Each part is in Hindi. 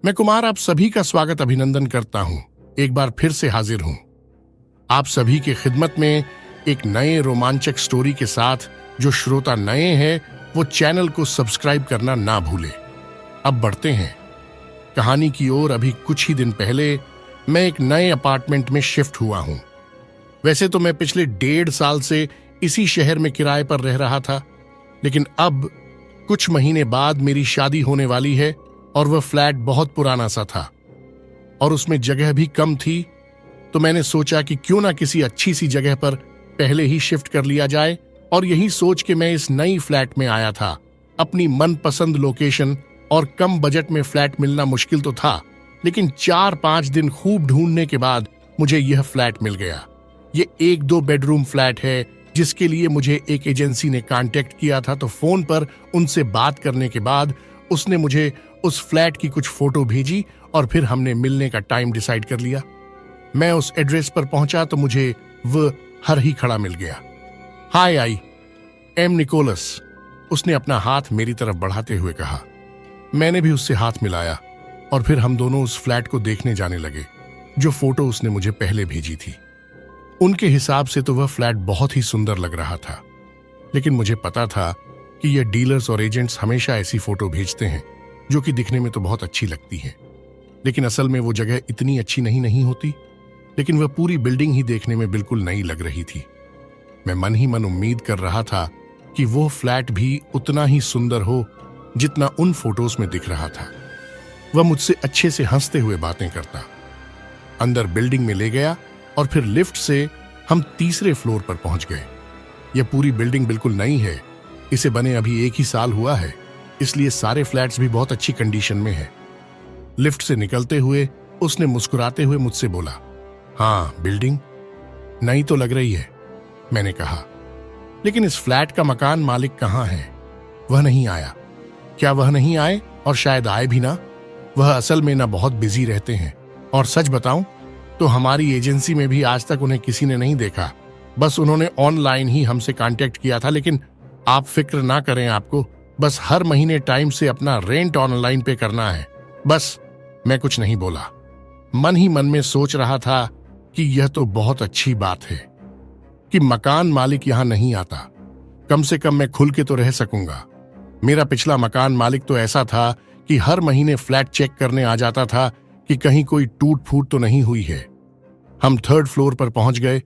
मैं कुमार आप सभी का स्वागत अभिनंदन करता हूं। एक बार फिर से हाजिर हूं आप सभी की खिदमत में एक नए रोमांचक स्टोरी के साथ। जो श्रोता नए हैं वो चैनल को सब्सक्राइब करना ना भूले। अब बढ़ते हैं कहानी की ओर। अभी कुछ ही दिन पहले मैं एक नए अपार्टमेंट में शिफ्ट हुआ हूं। वैसे तो मैं पिछले 1.5 साल से इसी शहर में किराए पर रह रहा था, लेकिन अब कुछ महीने बाद मेरी शादी होने वाली है और वह फ्लैट बहुत पुराना सा था और उसमें जगह भी कम थी। तो मैंने सोचा कि क्यों ना किसी अच्छी सी जगह पर पहले ही शिफ्ट कर लिया जाए, और यही सोच के मैं इस नई फ्लैट में आया था। अपनी मनपसंद लोकेशन और कम बजट में फ्लैट मिलना मुश्किल तो था, लेकिन 4-5 दिन खूब ढूंढने के बाद मुझे यह फ्लैट मिल गया। ये 1-2 बेडरूम फ्लैट है जिसके लिए मुझे एक एजेंसी ने कांटेक्ट किया था। तो फोन पर उनसे बात करने के बाद उसने मुझे उस फ्लैट की कुछ फोटो भेजी और फिर हमने मिलने का टाइम डिसाइड कर लिया। मैं उस एड्रेस पर पहुंचा तो मुझे वह हर ही खड़ा मिल गया। हाय, आई एम निकोलस, उसने अपना हाथ मेरी तरफ बढ़ाते हुए कहा। मैंने भी उससे हाथ मिलाया और फिर हम दोनों उस फ्लैट को देखने जाने लगे जो फोटो उसने मुझे पहले भेजी थी। उनके हिसाब से तो वह फ्लैट बहुत ही सुंदर लग रहा था, लेकिन मुझे पता था कि यह डीलर्स और एजेंट्स हमेशा ऐसी फोटो भेजते हैं जो कि दिखने में तो बहुत अच्छी लगती है, लेकिन असल में वो जगह इतनी अच्छी नहीं होती। लेकिन वह पूरी बिल्डिंग ही देखने में बिल्कुल नई लग रही थी। मैं मन ही मन उम्मीद कर रहा था कि वो फ्लैट भी उतना ही सुंदर हो जितना उन फोटोज में दिख रहा था। वह मुझसे अच्छे से हंसते हुए बातें करता, अंदर बिल्डिंग में ले गया और फिर लिफ्ट से हम तीसरे फ्लोर पर पहुंच गए। यह पूरी बिल्डिंग बिल्कुल नई है, इसे बने अभी 1 ही साल हुआ है, इसलिए सारे फ्लैट्स भी बहुत अच्छी कंडीशन में है। लिफ्ट से निकलते हुए उसने मुस्कुराते हुए मुझसे बोला, हाँ बिल्डिंग नई तो लग रही है। मैंने कहा, लेकिन इस फ्लैट का मकान मालिक कहाँ है? वह नहीं आया। क्या वह नहीं आए? और शायद आए भी ना। वह असल में ना बहुत बिजी रहते हैं, और सच बताऊं तो हमारी एजेंसी में भी आज तक उन्हें किसी ने नहीं देखा। बस उन्होंने ऑनलाइन ही हमसे कांटेक्ट किया था। लेकिन आप फिक्र ना करें, आपको बस हर महीने टाइम से अपना रेंट ऑनलाइन पे करना है। बस मैं कुछ नहीं बोला। मन ही मन में सोच रहा था कि यह तो बहुत अच्छी बात है कि मकान मालिक यहां नहीं आता। कम से कम मैं खुल के तो रह सकूंगा। मेरा पिछला मकान मालिक तो ऐसा था कि हर महीने फ्लैट चेक करने आ जाता था कि कहीं कोई टूट फूट तो नहीं हुई है। हम 3rd फ्लोर पर पहुंच गए,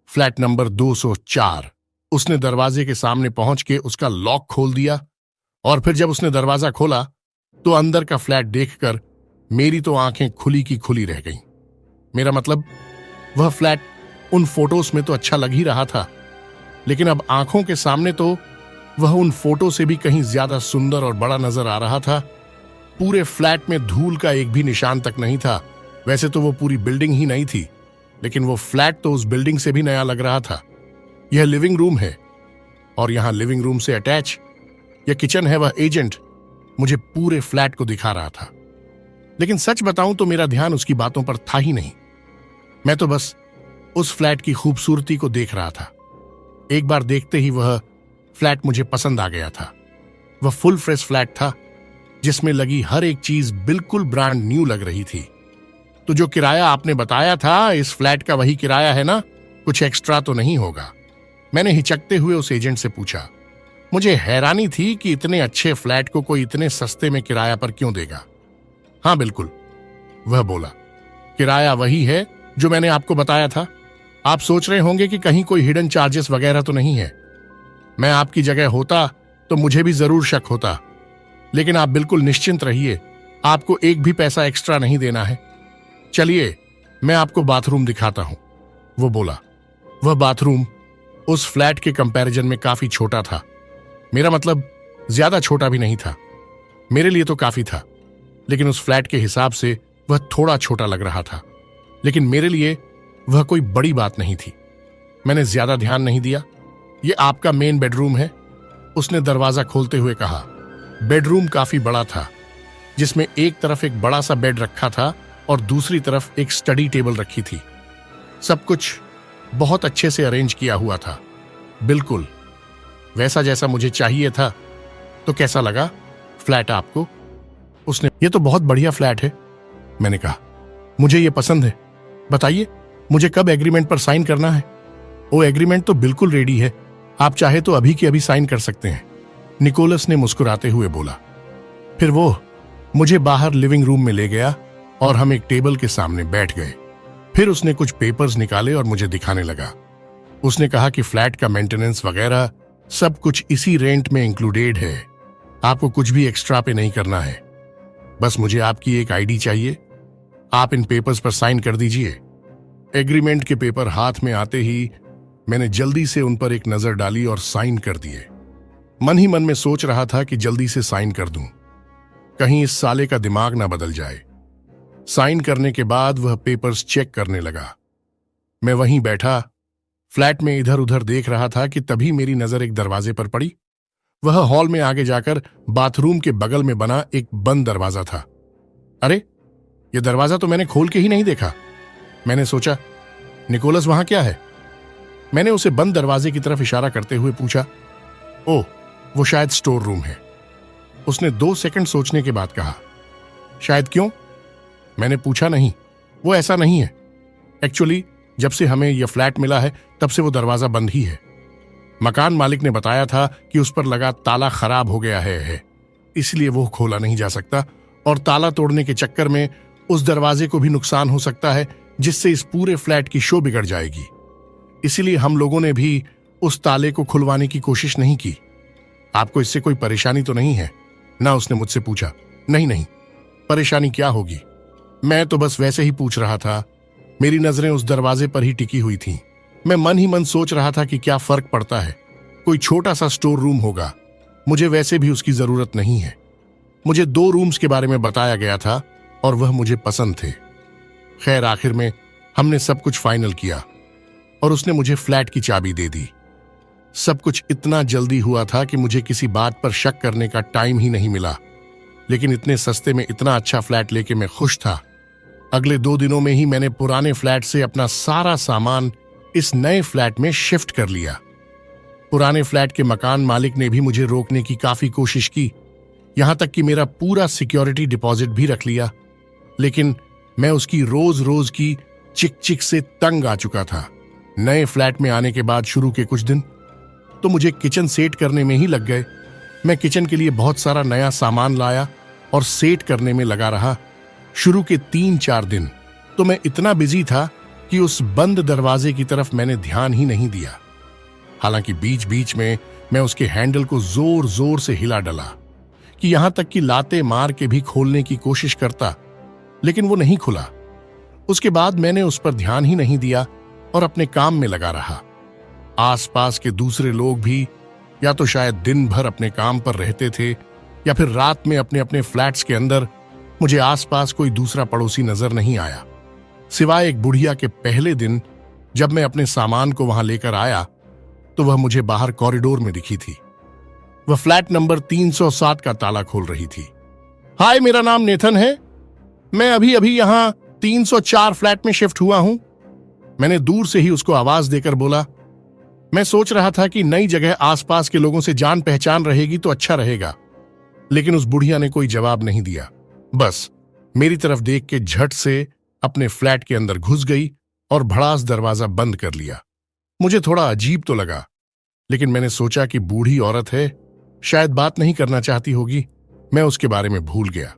फ्लैट नंबर 204। उसने दरवाजे के सामने पहुंच के उसका लॉक खोल दिया, और फिर जब उसने दरवाजा खोला तो अंदर का फ्लैट देखकर मेरी तो आंखें खुली की खुली रह गईं। मेरा मतलब, वह फ्लैट उन फोटोज में तो अच्छा लग ही रहा था, लेकिन अब आंखों के सामने तो वह उन फोटो से भी कहीं ज्यादा सुंदर और बड़ा नजर आ रहा था। पूरे फ्लैट में धूल का एक भी निशान तक नहीं था। वैसे तो वो पूरी बिल्डिंग ही नई थी, लेकिन वो फ्लैट तो उस बिल्डिंग से भी नया लग रहा था। यह लिविंग रूम है, और यहां लिविंग रूम से अटैच यह किचन है। वह एजेंट मुझे पूरे फ्लैट को दिखा रहा था, लेकिन सच बताऊं तो मेरा ध्यान उसकी बातों पर था ही नहीं। मैं तो बस उस फ्लैट की खूबसूरती को देख रहा था। एक बार देखते ही वह फ्लैट मुझे पसंद आ गया था। वह फुल फ्रेश फ्लैट था जिसमें लगी हर एक चीज बिल्कुल ब्रांड न्यू लग रही थी। तो जो किराया आपने बताया था, इस फ्लैट का वही किराया है ना? कुछ एक्स्ट्रा तो नहीं होगा? मैंने हिचकते हुए उस एजेंट से पूछा। मुझे हैरानी थी कि इतने अच्छे फ्लैट को कोई इतने सस्ते में किराया पर क्यों देगा। हाँ बिल्कुल, वह बोला, किराया वही है जो मैंने आपको बताया था। आप सोच रहे होंगे कि कहीं कोई हिडन चार्जेस वगैरह तो नहीं है। मैं आपकी जगह होता तो मुझे भी जरूर शक होता, लेकिन आप बिल्कुल निश्चिंत रहिए, आपको एक भी पैसा एक्स्ट्रा नहीं देना है। चलिए मैं आपको बाथरूम दिखाता हूं, वो बोला। वह बाथरूम उस फ्लैट के कंपैरिजन में काफी छोटा था। मेरा मतलब, ज्यादा छोटा भी नहीं था। मेरे लिए तो काफी था, लेकिन उस फ्लैट के हिसाब से वह थोड़ा छोटा लग रहा था। लेकिन मेरे लिए वह कोई बड़ी बात नहीं थी। मैंने ज्यादा ध्यान नहीं दिया। यह आपका मेन बेडरूम है, उसने दरवाजा खोलते हुए कहा। बेडरूम काफी बड़ा था, जिसमें एक तरफ एक बड़ा सा बेड रखा था और दूसरी तरफ एक स्टडी टेबल रखी थी। सब कुछ बहुत अच्छे से अरेंज किया हुआ था, बिल्कुल वैसा जैसा मुझे चाहिए था। तो कैसा लगा फ्लैट आपको? उसने, ये तो बहुत बढ़िया फ्लैट है, मैंने कहा, मुझे ये पसंद है। बताइए मुझे कब एग्रीमेंट पर साइन करना है? वो एग्रीमेंट तो बिल्कुल रेडी है, आप चाहे तो अभी के अभी साइन कर सकते हैं, निकोलस ने मुस्कुराते हुए बोला। फिर वो मुझे बाहर लिविंग रूम में ले गया और हम एक टेबल के सामने बैठ गए। फिर उसने कुछ पेपर्स निकाले और मुझे दिखाने लगा। उसने कहा कि फ्लैट का मेंटेनेंस वगैरह सब कुछ इसी रेंट में इंक्लूडेड है, आपको कुछ भी एक्स्ट्रा पे नहीं करना है। बस मुझे आपकी एक आईडी चाहिए, आप इन पेपर्स पर साइन कर दीजिए। एग्रीमेंट के पेपर हाथ में आते ही मैंने जल्दी से उन पर एक नजर डाली और साइन कर दिए। मन ही मन में सोच रहा था कि जल्दी से साइन कर दूं, कहीं इस साले का दिमाग ना बदल जाए। साइन करने के बाद वह पेपर्स चेक करने लगा। मैं वहीं बैठा फ्लैट में इधर उधर देख रहा था कि तभी मेरी नजर एक दरवाजे पर पड़ी। वह हॉल में आगे जाकर बाथरूम के बगल में बना एक बंद दरवाजा था। अरे, यह दरवाजा तो मैंने खोल के ही नहीं देखा। मैंने सोचा, निकोलस वहां क्या है? मैंने उसे बंद दरवाजे की तरफ इशारा करते हुए पूछा। ओह, वो शायद स्टोर रूम है। उसने 2 सेकंड सोचने के बाद कहा, शायद। क्यों? मैंने पूछा। नहीं, वो ऐसा नहीं है। एक्चुअली जब से हमें यह फ्लैट मिला है तब से वो दरवाजा बंद ही है। मकान मालिक ने बताया था कि उस पर लगा ताला खराब हो गया है, इसलिए वो खोला नहीं जा सकता, और ताला तोड़ने के चक्कर में उस दरवाजे को भी नुकसान हो सकता है, जिससे इस पूरे फ्लैट की शो बिगड़ जाएगी। इसीलिए हम लोगों ने भी उस ताले को खुलवाने की कोशिश नहीं की। आपको इससे कोई परेशानी तो नहीं है ना? उसने मुझसे पूछा। नहीं नहीं, परेशानी क्या होगी, मैं तो बस वैसे ही पूछ रहा था। मेरी नजरें उस दरवाजे पर ही टिकी हुई थीं। मैं मन ही मन सोच रहा था कि क्या फर्क पड़ता है, कोई छोटा सा स्टोर रूम होगा, मुझे वैसे भी उसकी जरूरत नहीं है। मुझे 2 रूम्स के बारे में बताया गया था और वह मुझे पसंद थे। खैर, आखिर में हमने सब कुछ फाइनल किया और उसने मुझे फ्लैट की चाबी दे दी। सब कुछ इतना जल्दी हुआ था कि मुझे किसी बात पर शक करने का टाइम ही नहीं मिला, लेकिन इतने सस्ते में इतना अच्छा फ्लैट लेके मैं खुश था। अगले 2 दिनों में ही मैंने पुराने फ्लैट से अपना सारा सामान इस नए फ्लैट में शिफ्ट कर लिया। पुराने फ्लैट के मकान मालिक ने भी मुझे रोकने की काफी कोशिश की, यहां तक कि मेरा पूरा सिक्योरिटी डिपॉजिट भी रख लिया, लेकिन मैं उसकी रोज रोज की चिक चिक से तंग आ चुका था। नए फ्लैट में आने के बाद शुरू के कुछ दिन तो मुझे किचन सेट करने में ही लग गए। मैं किचन के लिए बहुत सारा नया सामान लाया और सेट करने में लगा रहा। शुरू के 3-4 दिन तो मैं इतना बिजी था कि उस बंद दरवाजे की तरफ मैंने ध्यान ही नहीं दिया। हालांकि बीच बीच में मैं उसके हैंडल को जोर जोर से हिला डला, कि यहां तक कि लाते मार के भी खोलने की कोशिश करता, लेकिन वो नहीं खुला। उसके बाद मैंने उस पर ध्यान ही नहीं दिया और अपने काम में लगा रहा। आसपास के दूसरे लोग भी या तो शायद दिन भर अपने काम पर रहते थे या फिर रात में अपने अपने फ्लैट्स के अंदर। मुझे आसपास कोई दूसरा पड़ोसी नजर नहीं आया, सिवाय एक बुढ़िया के। पहले दिन जब मैं अपने सामान को वहां लेकर आया तो वह मुझे बाहर कॉरिडोर में दिखी थी। वह फ्लैट नंबर 307 का ताला खोल रही थी। हाय, मेरा नाम नेथन है, मैं अभी अभी यहां 304 फ्लैट में शिफ्ट हुआ हूं। मैंने दूर से ही उसको आवाज देकर बोला। मैं सोच रहा था कि नई जगह आसपास के लोगों से जान पहचान रहेगी तो अच्छा रहेगा, लेकिन उस बुढ़िया ने कोई जवाब नहीं दिया। बस मेरी तरफ देख के झट से अपने फ्लैट के अंदर घुस गई और भड़ास दरवाजा बंद कर लिया। मुझे थोड़ा अजीब तो लगा, लेकिन मैंने सोचा कि बूढ़ी औरत है, शायद बात नहीं करना चाहती होगी। मैं उसके बारे में भूल गया।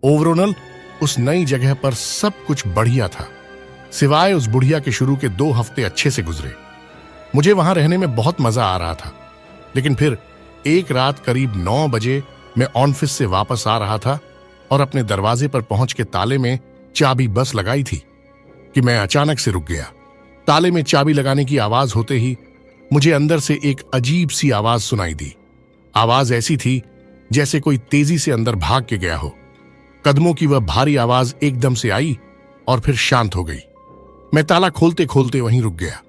ओवरऑल उस नई जगह पर सब कुछ बढ़िया था, सिवाय उस बुढ़िया के। शुरू के 2 हफ्ते अच्छे से गुजरे, मुझे वहां रहने में बहुत मजा आ रहा था। लेकिन फिर एक रात करीब 9 बजे मैं ऑफिस से वापस आ रहा था और अपने दरवाजे पर पहुंच के ताले में चाबी बस लगाई थी कि मैं अचानक से रुक गया। ताले में चाबी लगाने की आवाज होते ही मुझे अंदर से एक अजीब सी आवाज सुनाई दी। आवाज ऐसी थी जैसे कोई तेजी से अंदर भाग के गया हो। कदमों की वह भारी आवाज एकदम से आई और फिर शांत हो गई। मैं ताला खोलते खोलते वहीं रुक गया,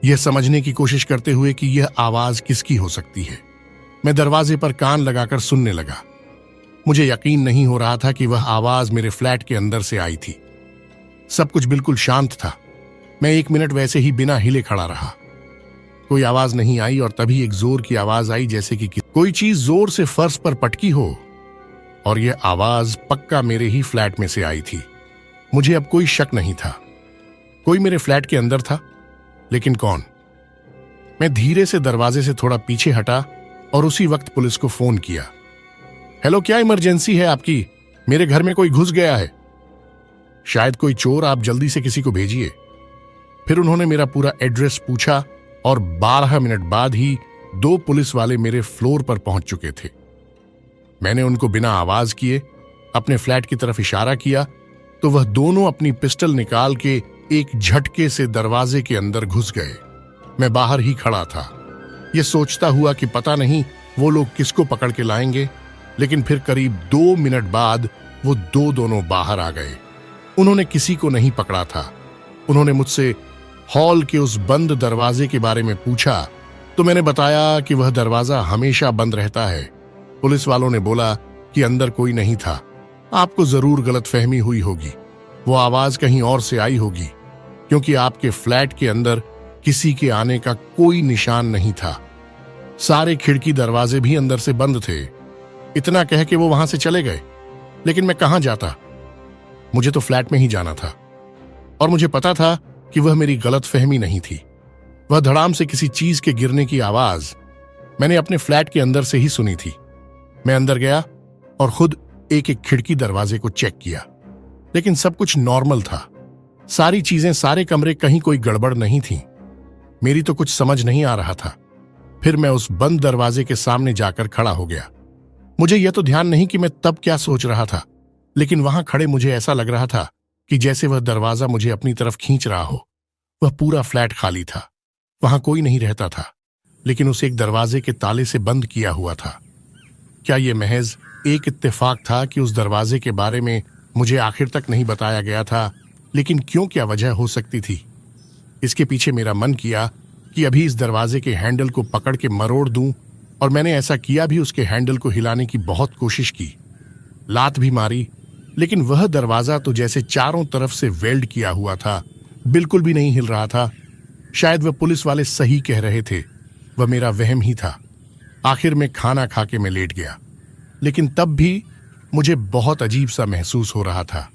यह समझने की कोशिश करते हुए कि यह आवाज किसकी हो सकती है। मैं दरवाजे पर कान लगाकर सुनने लगा। मुझे यकीन नहीं हो रहा था कि वह आवाज मेरे फ्लैट के अंदर से आई थी। सब कुछ बिल्कुल शांत था। मैं 1 मिनट वैसे ही बिना हिले खड़ा रहा। कोई आवाज नहीं आई और तभी एक जोर की आवाज आई, जैसे कि कोई चीज जोर से फर्श पर पटकी हो, और यह आवाज पक्का मेरे ही फ्लैट में से आई थी। मुझे अब कोई शक नहीं था। कोई मेरे फ्लैट के अंदर था, लेकिन कौन? मैं धीरे से दरवाजे से थोड़ा पीछे हटा और उसी वक्त पुलिस को फोन किया। हेलो, क्या इमरजेंसी है आपकी? मेरे घर में कोई घुस गया है, शायद कोई चोर, आप जल्दी से किसी को भेजिए। फिर उन्होंने मेरा पूरा एड्रेस पूछा और 12 मिनट बाद ही 2 पुलिस वाले मेरे फ्लोर पर पहुंच चुके थे। मैंने उनको बिना आवाज किए अपने फ्लैट की तरफ इशारा किया तो वह दोनों अपनी पिस्टल निकाल के एक झटके से दरवाजे के अंदर घुस गए। मैं बाहर ही खड़ा था, यह सोचता हुआ कि पता नहीं वो लोग किसको पकड़ के लाएंगे, लेकिन फिर करीब 2 मिनट बाद वो दोनों बाहर आ गए। उन्होंने किसी को नहीं पकड़ा था। उन्होंने मुझसे हॉल के उस बंद दरवाजे के बारे में पूछा तो मैंने बताया कि वह दरवाजा हमेशा बंद रहता है। पुलिस वालों ने बोला कि अंदर कोई नहीं था, आपको जरूर गलतफहमी हुई होगी, वो आवाज कहीं और से आई होगी, क्योंकि आपके फ्लैट के अंदर किसी के आने का कोई निशान नहीं था। सारे खिड़की दरवाजे भी अंदर से बंद थे। इतना कह के वो वहां से चले गए, लेकिन मैं कहां जाता? मुझे तो फ्लैट में ही जाना था और मुझे पता था कि वह मेरी गलतफहमी नहीं थी। वह धड़ाम से किसी चीज के गिरने की आवाज मैंने अपने फ्लैट के अंदर से ही सुनी थी। मैं अंदर गया और खुद एक एक खिड़की दरवाजे को चेक किया, लेकिन सब कुछ नॉर्मल था। सारी चीजें, सारे कमरे, कहीं कोई गड़बड़ नहीं थी। मेरी तो कुछ समझ नहीं आ रहा था। फिर मैं उस बंद दरवाजे के सामने जाकर खड़ा हो गया। मुझे यह तो ध्यान नहीं कि मैं तब क्या सोच रहा था, लेकिन वहां खड़े मुझे ऐसा लग रहा था कि जैसे वह दरवाजा मुझे अपनी तरफ खींच रहा हो। वह पूरा फ्लैट खाली था, वहां कोई नहीं रहता था, लेकिन उस एक दरवाजे के ताले से बंद किया हुआ था। क्या यह महज एक इत्तेफाक था कि उस दरवाजे के बारे में मुझे आखिर तक नहीं बताया गया था, लेकिन क्यों, क्या वजह हो सकती थी? इसके पीछे मेरा मन किया कि अभी इस दरवाजे के हैंडल को पकड़ के मरोड़ दूं, और मैंने ऐसा किया भी। उसके हैंडल को हिलाने की बहुत कोशिश की, लात भी मारी, लेकिन वह दरवाजा तो जैसे चारों तरफ से वेल्ड किया हुआ था, बिल्कुल भी नहीं हिल रहा था। शायद वह पुलिस वाले सही कह रहे थे, वह मेरा वहम ही था। आखिर में खाना खा के मैं लेट गया, लेकिन तब भी मुझे बहुत अजीब सा महसूस हो रहा था।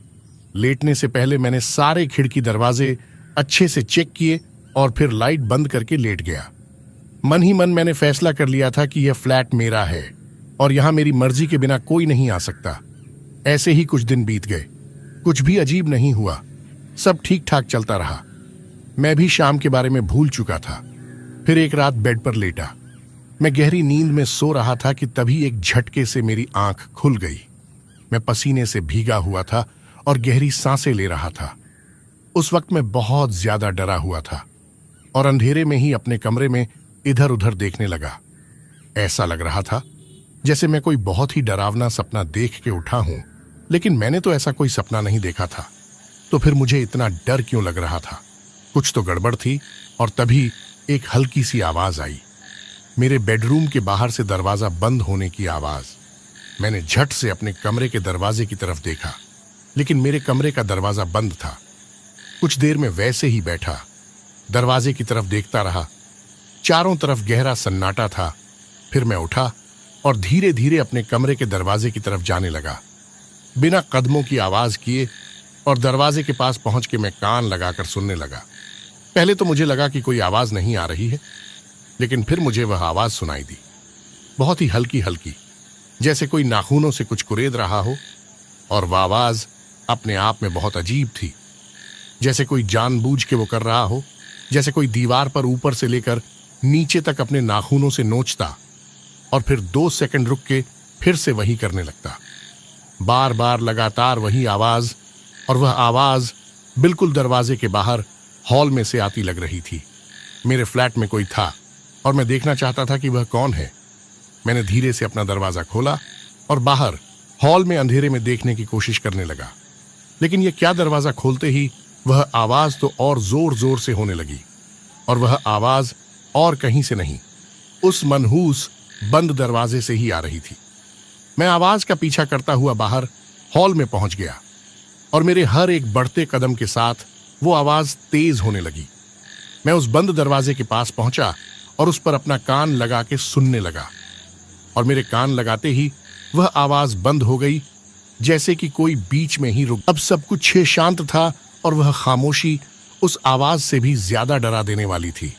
लेटने से पहले मैंने सारे खिड़की दरवाजे अच्छे से चेक किए और फिर लाइट बंद करके लेट गया। मन ही मन मैंने फैसला कर लिया था कि यह फ्लैट मेरा है और यहां मेरी मर्जी के बिना कोई नहीं आ सकता। ऐसे ही कुछ दिन बीत गए, कुछ भी अजीब नहीं हुआ, सब ठीक ठाक चलता रहा। मैं भी शाम के बारे में भूल चुका था। फिर एक रात बेड पर लेटा, मैं गहरी नींद में सो रहा था कि तभी एक झटके से मेरी आंख खुल गई। मैं पसीने से भीगा हुआ था और गहरी सांसें ले रहा था। उस वक्त मैं बहुत ज्यादा डरा हुआ था और अंधेरे में ही अपने कमरे में इधर उधर देखने लगा। ऐसा लग रहा था जैसे मैं कोई बहुत ही डरावना सपना देख के उठा हूं, लेकिन मैंने तो ऐसा कोई सपना नहीं देखा था। तो फिर मुझे इतना डर क्यों लग रहा था? कुछ तो गड़बड़ थी। और तभी एक हल्की सी आवाज आई, मेरे बेडरूम के बाहर से दरवाजा बंद होने की आवाज। मैंने झट से अपने कमरे के दरवाजे की तरफ देखा, लेकिन मेरे कमरे का दरवाजा बंद था। कुछ देर में वैसे ही बैठा, दरवाजे की तरफ देखता रहा। चारों तरफ गहरा सन्नाटा था। फिर मैं उठा और धीरे धीरे अपने कमरे के दरवाजे की तरफ जाने लगा, बिना कदमों की आवाज किए, और दरवाजे के पास पहुंच के मैं कान लगाकर सुनने लगा। पहले तो मुझे लगा कि कोई आवाज नहीं आ रही है, लेकिन फिर मुझे वह आवाज सुनाई दी, बहुत ही हल्की हल्की, जैसे कोई नाखूनों से कुछ कुरेद रहा हो। और वह आवाज अपने आप में बहुत अजीब थी, जैसे कोई जानबूझ के वो कर रहा हो, जैसे कोई दीवार पर ऊपर से लेकर नीचे तक अपने नाखूनों से नोचता और फिर 2 सेकंड रुक के फिर से वही करने लगता। बार बार लगातार वही आवाज, और वह आवाज बिल्कुल दरवाजे के बाहर हॉल में से आती लग रही थी। मेरे फ्लैट में कोई था और मैं देखना चाहता था कि वह कौन है। मैंने धीरे से अपना दरवाजा खोला और बाहर हॉल में अंधेरे में देखने की कोशिश करने लगा, लेकिन यह क्या, दरवाजा खोलते ही वह आवाज तो और जोर जोर से होने लगी, और वह आवाज और कहीं से नहीं, उस मनहूस बंद दरवाजे से ही आ रही थी। मैं आवाज का पीछा करता हुआ बाहर हॉल में पहुंच गया, और मेरे हर एक बढ़ते कदम के साथ वो आवाज तेज होने लगी। मैं उस बंद दरवाजे के पास पहुंचा और उस पर अपना कान लगा के सुनने लगा, और मेरे कान लगाते ही वह आवाज बंद हो गई। जैसे कि कोई बीच में ही रुक। अब सब कुछ शांत था और वह खामोशी उस आवाज से भी ज्यादा डरा देने वाली थी।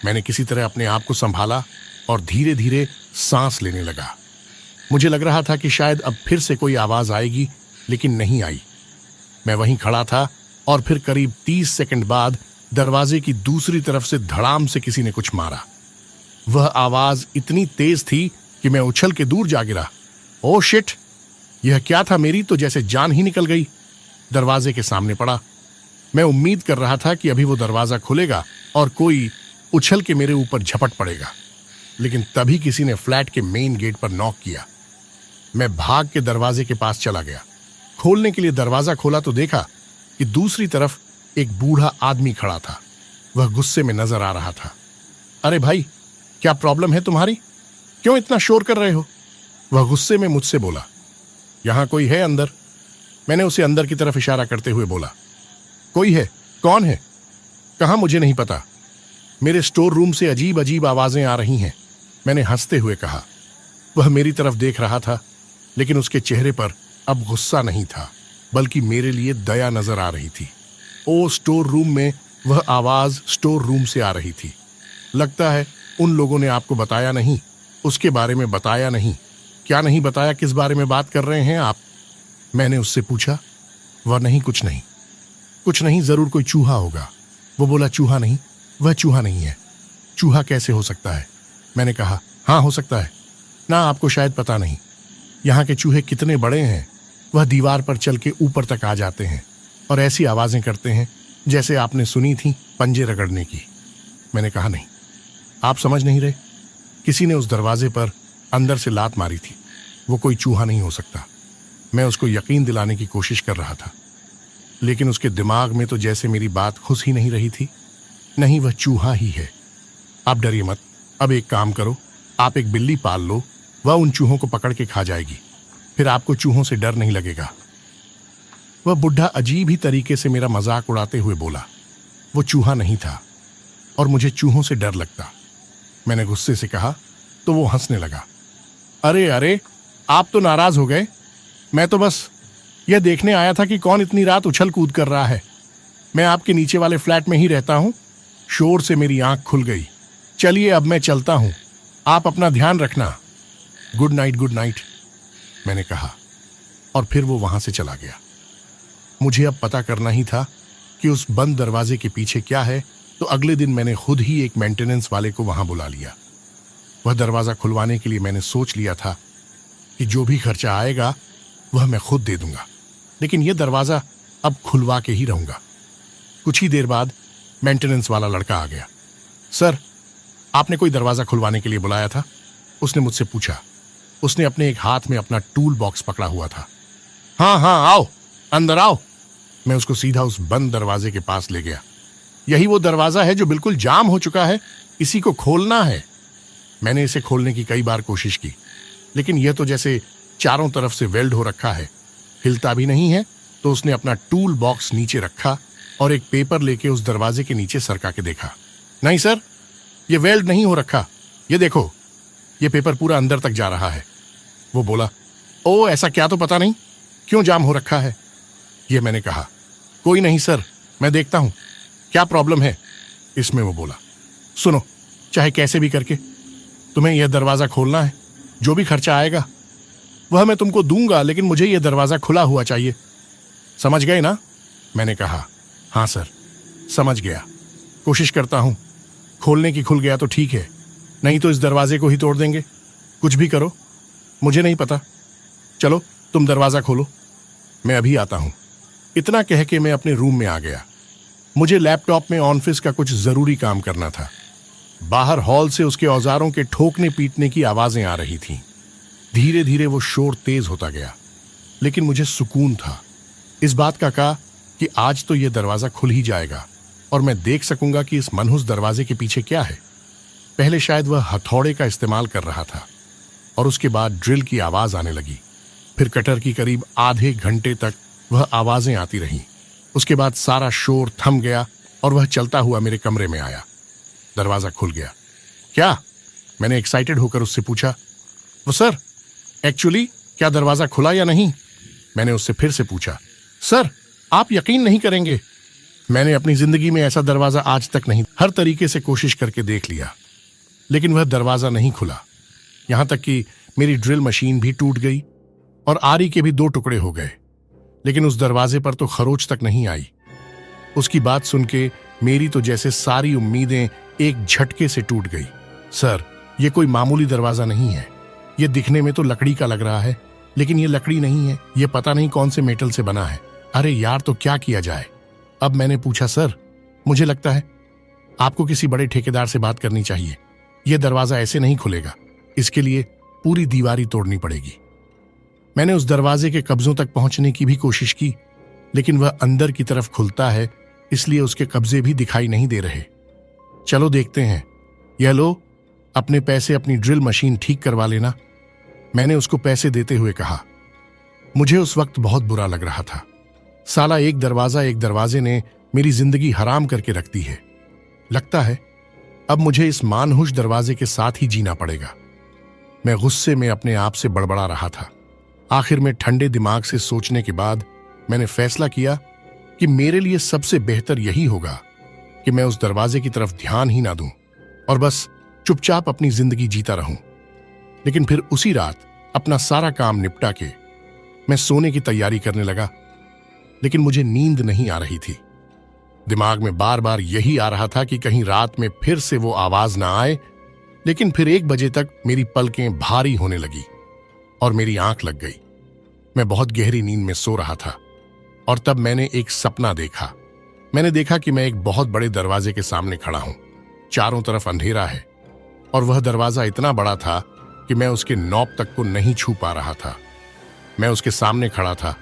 मैंने किसी तरह अपने आप को संभाला और धीरे धीरे सांस लेने लगा। मुझे लग रहा था कि शायद अब फिर से कोई आवाज आएगी, लेकिन नहीं आई। मैं वहीं खड़ा था और फिर करीब 30 सेकंड बाद दरवाजे की दूसरी तरफ से धड़ाम से किसी ने कुछ मारा। वह आवाज इतनी तेज थी कि मैं उछल के दूर जा गिरा। Oh shit! यह क्या था? मेरी तो जैसे जान ही निकल गई। दरवाजे के सामने पड़ा। मैं उम्मीद कर रहा था कि अभी वो दरवाजा खुलेगा और कोई उछल के मेरे ऊपर झपट पड़ेगा, लेकिन तभी किसी ने फ्लैट के मेन गेट पर नॉक किया। मैं भाग के दरवाजे के पास चला गया। खोलने के लिए दरवाजा खोला तो देखा कि दूसरी तरफ एक बूढ़ा आदमी खड़ा था। वह गुस्से में नजर आ रहा था। अरे भाई, क्या प्रॉब्लम है तुम्हारी? क्यों इतना शोर कर रहे हो? वह गुस्से में मुझसे बोला। यहां कोई है अंदर? मैंने उसे अंदर की तरफ इशारा करते हुए बोला। कोई है? कौन है? कहां? मुझे नहीं पता। मेरे स्टोर रूम से अजीब अजीब आवाजें आ रही हैं, मैंने हंसते हुए कहा। वह मेरी तरफ देख रहा था, लेकिन उसके चेहरे पर अब गुस्सा नहीं था, बल्कि मेरे लिए दया नजर आ रही थी। ओ स्टोर रूम में वह आवाज स्टोर रूम से आ रही थी। लगता है उन लोगों ने आपको बताया नहीं, उसके बारे में बताया नहीं। क्या नहीं बताया? किस बारे में बात कर रहे हैं आप? मैंने उससे पूछा। वह नहीं, कुछ नहीं, कुछ नहीं, जरूर कोई चूहा होगा। वो बोला, चूहा नहीं, वह चूहा नहीं है। चूहा कैसे हो सकता है? मैंने कहा, हाँ हो सकता है ना, आपको शायद पता नहीं। यहाँ के चूहे कितने बड़े हैं। वह दीवार पर चल के ऊपर तक आ जाते हैं और ऐसी आवाजें करते हैं जैसे आपने सुनी थी पंजे रगड़ने की। मैंने कहा, नहीं, आप समझ नहीं रहे। किसी ने उस दरवाजे पर अंदर से लात मारी थी। वो कोई चूहा नहीं हो सकता। मैं उसको यकीन दिलाने की कोशिश कर रहा था, लेकिन उसके दिमाग में तो जैसे मेरी बात घुस ही नहीं रही थी। नहीं, वह चूहा ही है। आप डरिए मत। अब एक काम करो, आप एक बिल्ली पाल लो, वह उन चूहों को पकड़ के खा जाएगी, फिर आपको चूहों से डर नहीं लगेगा। वह बुढ़ा अजीब ही तरीके से मेरा मजाक उड़ाते हुए बोला। वो चूहा नहीं था और मुझे चूहों से डर लगता। मैंने गुस्से से कहा तो वो हंसने लगा। अरे अरे, आप तो नाराज हो गए। मैं तो बस यह देखने आया था कि कौन इतनी रात उछल कूद कर रहा है। मैं आपके नीचे वाले फ्लैट में ही रहता हूं। शोर से मेरी आंख खुल गई। चलिए अब मैं चलता हूं, आप अपना ध्यान रखना। गुड नाइट, गुड नाइट, मैंने कहा और फिर वो वहां से चला गया। मुझे अब पता करना ही था कि उस बंद दरवाजे के पीछे क्या है, तो अगले दिन मैंने खुद ही एक मेंटेनेंस वाले को वहां बुला लिया। वह दरवाजा खुलवाने के लिए मैंने सोच लिया था कि जो भी खर्चा आएगा वह मैं खुद दे दूंगा, लेकिन यह दरवाजा अब खुलवा के ही रहूंगा। कुछ ही देर बाद मेंटेनेंस वाला लड़का आ गया। सर, आपने कोई दरवाजा खुलवाने के लिए बुलाया था? उसने मुझसे पूछा। उसने अपने एक हाथ में अपना टूल बॉक्स पकड़ा हुआ था। हाँ हाँ, आओ, अंदर आओ। मैं उसको सीधा उस बंद दरवाजे के पास ले गया। यही वो दरवाजा है जो बिल्कुल जाम हो चुका है, इसी को खोलना है। मैंने इसे खोलने की कई बार कोशिश की, लेकिन यह तो जैसे चारों तरफ से वेल्ड हो रखा है, हिलता भी नहीं है। तो उसने अपना टूल बॉक्स नीचे रखा और एक पेपर लेके उस दरवाजे के नीचे सरका के देखा। नहीं सर, यह वेल्ड नहीं हो रखा, ये देखो, यह पेपर पूरा अंदर तक जा रहा है। वो बोला, ओ ऐसा क्या? तो पता नहीं क्यों जाम हो रखा है ये। मैंने कहा, कोई नहीं सर, मैं देखता हूं, क्या प्रॉब्लम है इसमें। वो बोला, सुनो, चाहे कैसे भी करके तुम्हें यह दरवाजा खोलना है। जो भी खर्चा आएगा वह मैं तुमको दूंगा, लेकिन मुझे यह दरवाजा खुला हुआ चाहिए। समझ गए ना? मैंने कहा, हाँ सर, समझ गया। कोशिश करता हूं, खोलने की खुल गया तो ठीक है, नहीं तो इस दरवाजे को ही तोड़ देंगे। कुछ भी करो, मुझे नहीं पता। चलो तुम दरवाजा खोलो, मैं अभी आता हूं। इतना कह के मैं अपने रूम में आ गया। मुझे लैपटॉप में ऑफिस का कुछ जरूरी काम करना था। बाहर हॉल से उसके औजारों के ठोकने पीटने की आवाजें आ रही थीं। धीरे धीरे वो शोर तेज होता गया, लेकिन मुझे सुकून था इस बात का कि आज तो यह दरवाजा खुल ही जाएगा और मैं देख सकूंगा कि इस मनहूस दरवाजे के पीछे क्या है। पहले शायद वह हथौड़े का इस्तेमाल कर रहा था और उसके बाद ड्रिल की आवाज आने लगी। फिर कटर की करीब आधे घंटे तक वह आवाजें आती रहीं। उसके बाद सारा शोर थम गया और वह चलता हुआ मेरे कमरे में आया। दरवाजा खुल गया। क्या? मैंने एक्साइटेड होकर उससे पूछा। वो सर, एक्चुअली क्या दरवाजा खुला या नहीं? मैंने उससे फिर से पूछा, सर आप यकीन नहीं करेंगे, मैंने अपनी जिंदगी में ऐसा दरवाजा आज तक नहीं, हर तरीके से कोशिश करके देख लिया, लेकिन वह दरवाजा नहीं खुला। यहां तक कि मेरी ड्रिल मशीन भी टूट गई और आरी के भी 2 टुकड़े हो गए, लेकिन उस दरवाजे पर तो खरोच तक नहीं आई। उसकी बात सुन के मेरी तो जैसे सारी उम्मीदें एक झटके से टूट गई। सर ये कोई मामूली दरवाजा नहीं है, ये दिखने में तो लकड़ी का लग रहा है, लेकिन ये लकड़ी नहीं है, ये पता नहीं कौन से मेटल से बना है। अरे यार तो क्या किया जाए। अब मैंने पूछा, सर मुझे लगता है आपको किसी बड़े ठेकेदार से बात करनी चाहिए, यह दरवाजा ऐसे नहीं खुलेगा, इसके लिए पूरी दीवारी तोड़नी पड़ेगी। मैंने उस दरवाजे के कब्जों तक पहुंचने की भी कोशिश की, लेकिन वह अंदर की तरफ खुलता है, इसलिए उसके कब्जे भी दिखाई नहीं दे रहे। चलो देखते हैं। यह लो, अपने पैसे अपनी ड्रिल मशीन ठीक करवा लेना, मैंने उसको पैसे देते हुए कहा। मुझे उस वक्त बहुत बुरा लग रहा था। साला एक दरवाजे ने मेरी जिंदगी हराम करके रख दी है। लगता है अब मुझे इस मानहूस दरवाजे के साथ ही जीना पड़ेगा। मैं गुस्से में अपने आप से बड़बड़ा रहा था। आखिर में ठंडे दिमाग से सोचने के बाद मैंने फैसला किया कि मेरे लिए सबसे बेहतर यही होगा कि मैं उस दरवाजे की तरफ ध्यान ही ना दूं और बस चुपचाप अपनी जिंदगी जीता रहूं। लेकिन फिर उसी रात अपना सारा काम निपटा के मैं सोने की तैयारी करने लगा, लेकिन मुझे नींद नहीं आ रही थी। दिमाग में बार बार यही आ रहा था कि कहीं रात में फिर से वो आवाज ना आए। लेकिन फिर 1 बजे तक मेरी पलकें भारी होने लगी और मेरी आंख लग गई। मैं बहुत गहरी नींद में सो रहा था और तब मैंने एक सपना देखा। मैंने देखा कि मैं एक बहुत बड़े दरवाजे के सामने खड़ा हूं। चारों तरफ अंधेरा है और वह दरवाजा इतना बड़ा था कि मैं उसके नॉब तक को नहीं छू पा रहा था। मैं उसके सामने खड़ा था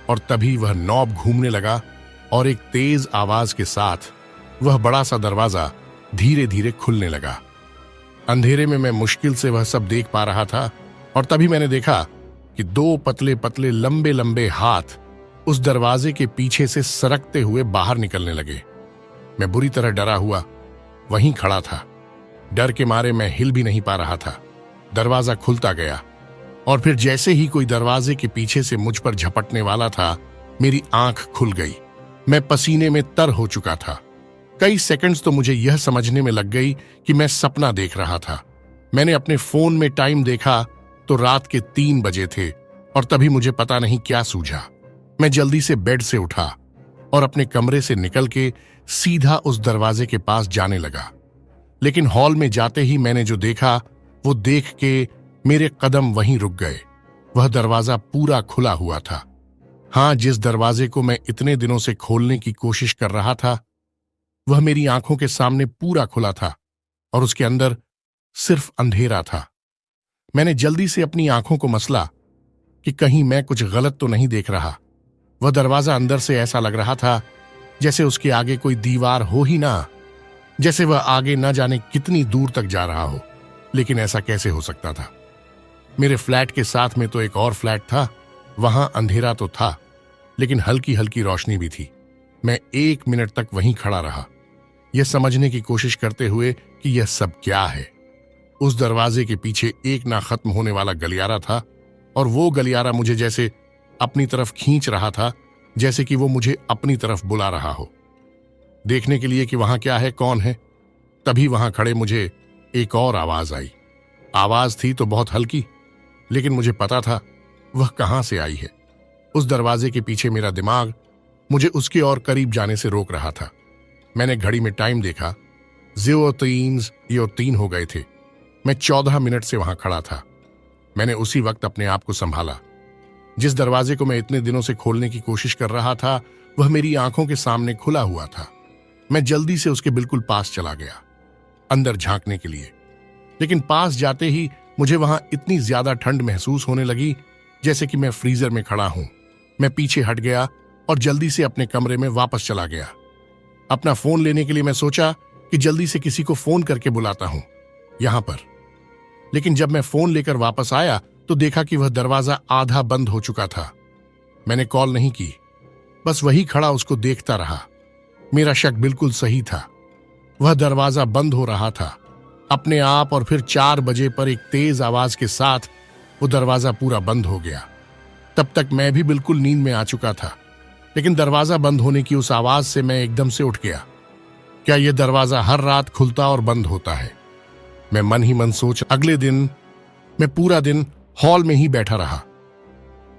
और तभी वह नॉब घूमने लगा और एक तेज आवाज के साथ वह बड़ा सा दरवाजा धीरे धीरे खुलने लगा। अंधेरे में मैं मुश्किल से वह सब देख पा रहा था और तभी मैंने देखा कि 2 पतले पतले लंबे लंबे हाथ उस दरवाजे के पीछे से सरकते हुए बाहर निकलने लगे। मैं बुरी तरह डरा हुआ वहीं खड़ा था। डर के मारे मैं हिल भी नहीं पा रहा था। दरवाजा खुलता गया और फिर जैसे ही कोई दरवाजे के पीछे से मुझ पर झपटने वाला था, मेरी आंख खुल गई। मैं पसीने में तर हो चुका था। कई सेकंड्स तो मुझे यह समझने में लग गई कि मैं सपना देख रहा था। मैंने अपने फोन में टाइम देखा तो रात के 3 बजे थे और तभी मुझे पता नहीं क्या सूझा। मैं जल्दी से बेड से उठा और अपने कमरे से निकल के सीधा उस दरवाजे के पास जाने लगा। लेकिन हॉल में जाते ही मैंने जो देखा वो देख के मेरे कदम वहीं रुक गए। वह दरवाजा पूरा खुला हुआ था। हां, जिस दरवाजे को मैं इतने दिनों से खोलने की कोशिश कर रहा था वह मेरी आंखों के सामने पूरा खुला था और उसके अंदर सिर्फ अंधेरा था। मैंने जल्दी से अपनी आंखों को मसला कि कहीं मैं कुछ गलत तो नहीं देख रहा। वह दरवाजा अंदर से ऐसा लग रहा था जैसे उसके आगे कोई दीवार हो ही ना, जैसे वह आगे न जाने कितनी दूर तक जा रहा हो। लेकिन ऐसा कैसे हो सकता था? मेरे फ्लैट के साथ में तो एक और फ्लैट था, वहां अंधेरा तो था लेकिन हल्की हल्की रोशनी भी थी। मैं 1 मिनट तक वहीं खड़ा रहा, यह समझने की कोशिश करते हुए कि यह सब क्या है। उस दरवाजे के पीछे एक ना खत्म होने वाला गलियारा था और वो गलियारा मुझे जैसे अपनी तरफ खींच रहा था, जैसे कि वो मुझे अपनी तरफ बुला रहा हो, देखने के लिए कि वहां क्या है, कौन है। तभी वहां खड़े मुझे एक और आवाज आई। आवाज थी तो बहुत हल्की, लेकिन मुझे पता था वह कहां से आई है। उस दरवाजे के पीछे मेरा दिमाग मुझे उसके और करीब जाने से रोक रहा था। मैंने घड़ी में टाइम देखा, 03 हो गए थे। मैं 14 मिनट से वहां खड़ा था। मैंने उसी वक्त अपने आप को संभाला। जिस दरवाजे को मैं इतने दिनों से खोलने की कोशिश कर रहा था वह मेरी आंखों के सामने खुला हुआ था। मैं जल्दी से उसके बिल्कुल पास चला गया अंदर झांकने के लिए, लेकिन पास जाते ही मुझे वहां इतनी ज्यादा ठंड महसूस होने लगी जैसे कि मैं फ्रीजर में खड़ा हूं। मैं पीछे हट गया और जल्दी से अपने कमरे में वापस चला गया। अपना फोन लेने के लिए मैं सोचा कि जल्दी से किसी को फोन करके बुलाता हूं यहां पर। लेकिन जब मैं फोन लेकर वापस आया तो देखा कि वह दरवाजा आधा बंद हो चुका था। मैंने कॉल नहीं की, बस वही खड़ा उसको देखता रहा। मेरा शक बिल्कुल सही था, वह दरवाजा बंद हो रहा था अपने आप और फिर 4 बजे पर एक तेज आवाज के साथ वो दरवाजा पूरा बंद हो गया। तब तक मैं भी बिल्कुल नींद में आ चुका था, लेकिन दरवाजा बंद होने की उस आवाज से मैं एकदम से उठ गया। क्या यह दरवाजा हर रात खुलता और बंद होता है? मैं मन ही मन सोच अगले दिन मैं पूरा दिन हॉल में ही बैठा रहा।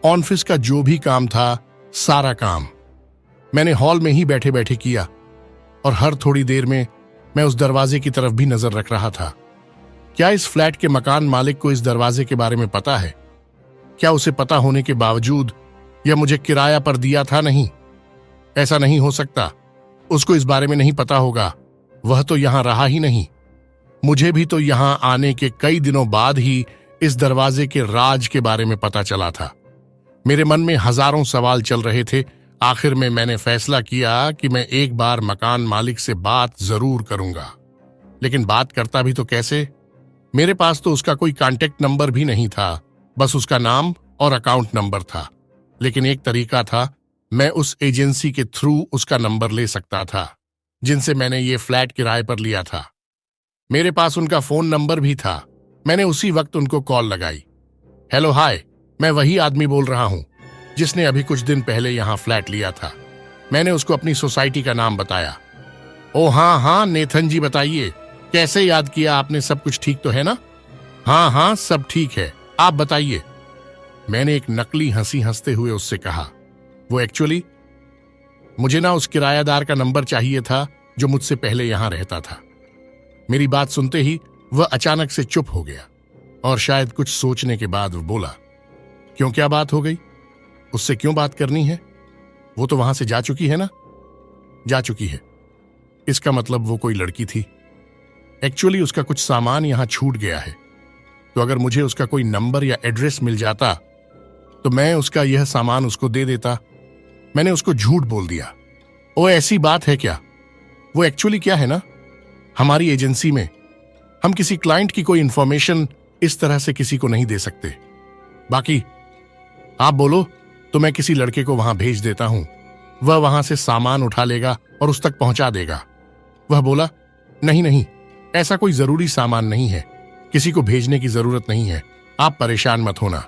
ऑफिस का जो भी काम था, सारा काम मैंने हॉल में ही बैठे बैठे किया, और हर थोड़ी देर में मैं उस दरवाजे की तरफ भी नजर रख रहा था। क्या इस फ्लैट के मकान मालिक को इस दरवाजे के बारे में पता है? क्या उसे पता होने के बावजूद यह मुझे किराया पर दिया था? नहीं, ऐसा नहीं हो सकता। उसको इस बारे में नहीं पता होगा, वह तो यहां रहा ही नहीं। मुझे भी तो यहां आने के कई दिनों बाद ही इस दरवाजे के राज के बारे में पता चला था। मेरे मन में हजारों सवाल चल रहे थे। आखिर में मैंने फैसला किया कि मैं एक बार मकान मालिक से बात जरूर करूंगा, लेकिन बात करता भी तो कैसे? मेरे पास तो उसका कोई कांटेक्ट नंबर भी नहीं था, बस उसका नाम और अकाउंट नंबर था। लेकिन एक तरीका था, मैं उस एजेंसी के थ्रू उसका नंबर ले सकता था जिनसे मैंने ये फ्लैट किराए पर लिया था। मेरे पास उनका फोन नंबर भी था। मैंने उसी वक्त उनको कॉल लगाई। हेलो, हाय, मैं वही आदमी बोल रहा हूं जिसने अभी कुछ दिन पहले यहां फ्लैट लिया था। मैंने उसको अपनी सोसाइटी का नाम बताया। ओ हाँ हाँ नेथन जी, बताइए, कैसे याद किया आपने? सब कुछ ठीक तो है ना? हाँ हाँ, सब ठीक है, आप बताइए। मैंने एक नकली हंसी हंसते हुए उससे कहा। वो एक्चुअली मुझे ना उस किरायादार का नंबर चाहिए था जो मुझसे पहले यहां रहता था। मेरी बात सुनते ही वह अचानक से चुप हो गया, और शायद कुछ सोचने के बाद वो बोला, क्यों, क्या बात हो गई? उससे क्यों बात करनी है? वो तो वहां से जा चुकी है ना? जा चुकी है, इसका मतलब वो कोई लड़की थी। एक्चुअली उसका कुछ सामान यहां छूट गया है, तो अगर मुझे उसका कोई नंबर या एड्रेस मिल जाता तो मैं उसका यह सामान उसको दे देता। मैंने उसको झूठ बोल दिया। ओ, ऐसी बात है क्या? वो एक्चुअली क्या है ना, हमारी एजेंसी में हम किसी क्लाइंट की कोई इंफॉर्मेशन इस तरह से किसी को नहीं दे सकते। बाकी आप बोलो तो मैं किसी लड़के को वहां भेज देता हूं, वह वहां से सामान उठा लेगा और उस तक पहुंचा देगा। वह बोला, नहीं नहीं, ऐसा कोई जरूरी सामान नहीं है, किसी को भेजने की जरूरत नहीं है, आप परेशान मत होना।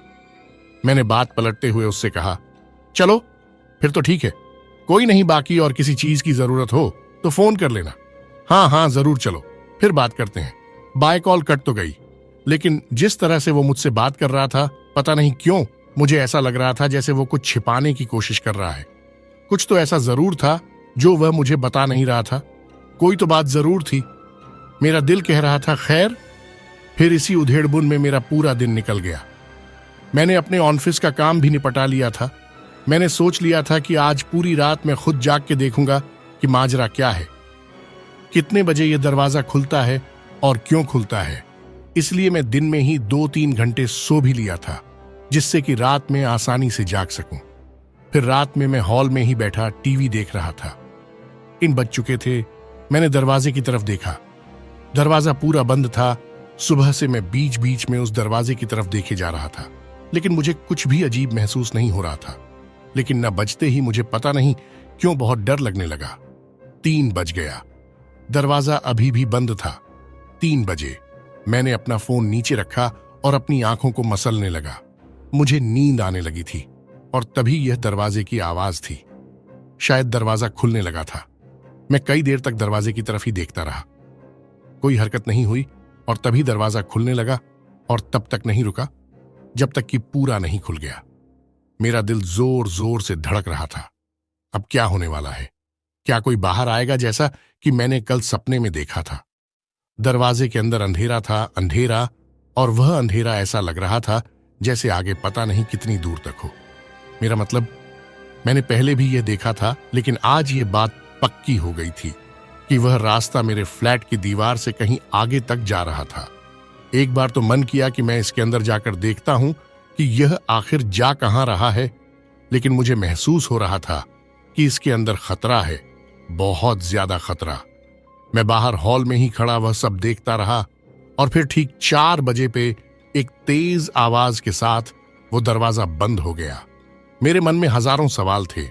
मैंने बात पलटते हुए उससे कहा, चलो फिर तो ठीक है, कोई नहीं, बाकी और किसी चीज की जरूरत हो तो फोन कर लेना। हाँ हाँ जरूर, चलो फिर बात करते हैं। बाय कॉल कट तो गई, लेकिन जिस तरह से वो मुझसे बात कर रहा था, पता नहीं क्यों मुझे ऐसा लग रहा था जैसे वो कुछ छिपाने की कोशिश कर रहा है। कुछ तो ऐसा जरूर था जो वह मुझे बता नहीं रहा था। कोई तो बात जरूर थी। मेरा दिल कह रहा था खैर। फिर इसी उधेड़बुन में मेरा पूरा दिन निकल गया। मैंने अपने ऑफिस का काम भी निपटा लिया था। मैंने सोच लिया था कि आज पूरी रात मैं खुद जाग के देखूंगा कि माजरा क्या है, कितने बजे यह दरवाजा खुलता है और क्यों खुलता है। इसलिए मैं दिन में ही 2-3 घंटे सो भी लिया था, जिससे कि रात में आसानी से जाग सकूं। फिर रात में मैं हॉल में ही बैठा टीवी देख रहा था। इन बज चुके थे। मैंने दरवाजे की तरफ देखा, दरवाजा पूरा बंद था। सुबह से मैं बीच बीच में उस दरवाजे की तरफ देखे जा रहा था, लेकिन मुझे कुछ भी अजीब महसूस नहीं हो रहा था। लेकिन न बजते ही मुझे पता नहीं क्यों बहुत डर लगने लगा। 3 बज गया, दरवाजा अभी भी बंद था। 3 बजे मैंने अपना फोन नीचे रखा और अपनी आंखों को मसलने लगा। मुझे नींद आने लगी थी, और तभी यह दरवाजे की आवाज थी। शायद दरवाजा खुलने लगा था। मैं कई देर तक दरवाजे की तरफ ही देखता रहा। कोई हरकत नहीं हुई, और तभी दरवाजा खुलने लगा, और तब तक नहीं रुका जब तक कि पूरा नहीं खुल गया। मेरा दिल जोर जोर से धड़क रहा था। अब क्या होने वाला है? क्या कोई बाहर आएगा जैसा कि मैंने कल सपने में देखा था? दरवाजे के अंदर अंधेरा था, अंधेरा, और वह अंधेरा ऐसा लग रहा था जैसे आगे पता नहीं कितनी दूर तक हो। मेरा मतलब, मैंने पहले भी यह देखा था, लेकिन आज यह बात पक्की हो गई थी कि वह रास्ता मेरे फ्लैट की दीवार से कहीं आगे तक जा रहा था। एक बार तो मन किया कि मैं इसके अंदर जाकर देखता हूं कि यह आखिर जा कहां रहा है, लेकिन मुझे महसूस हो रहा था कि इसके अंदर खतरा है, बहुत ज्यादा खतरा। मैं बाहर हॉल में ही खड़ा वह सब देखता रहा, और फिर ठीक 4 बजे पे एक तेज आवाज के साथ वो दरवाजा बंद हो गया। मेरे मन में हजारों सवाल थे।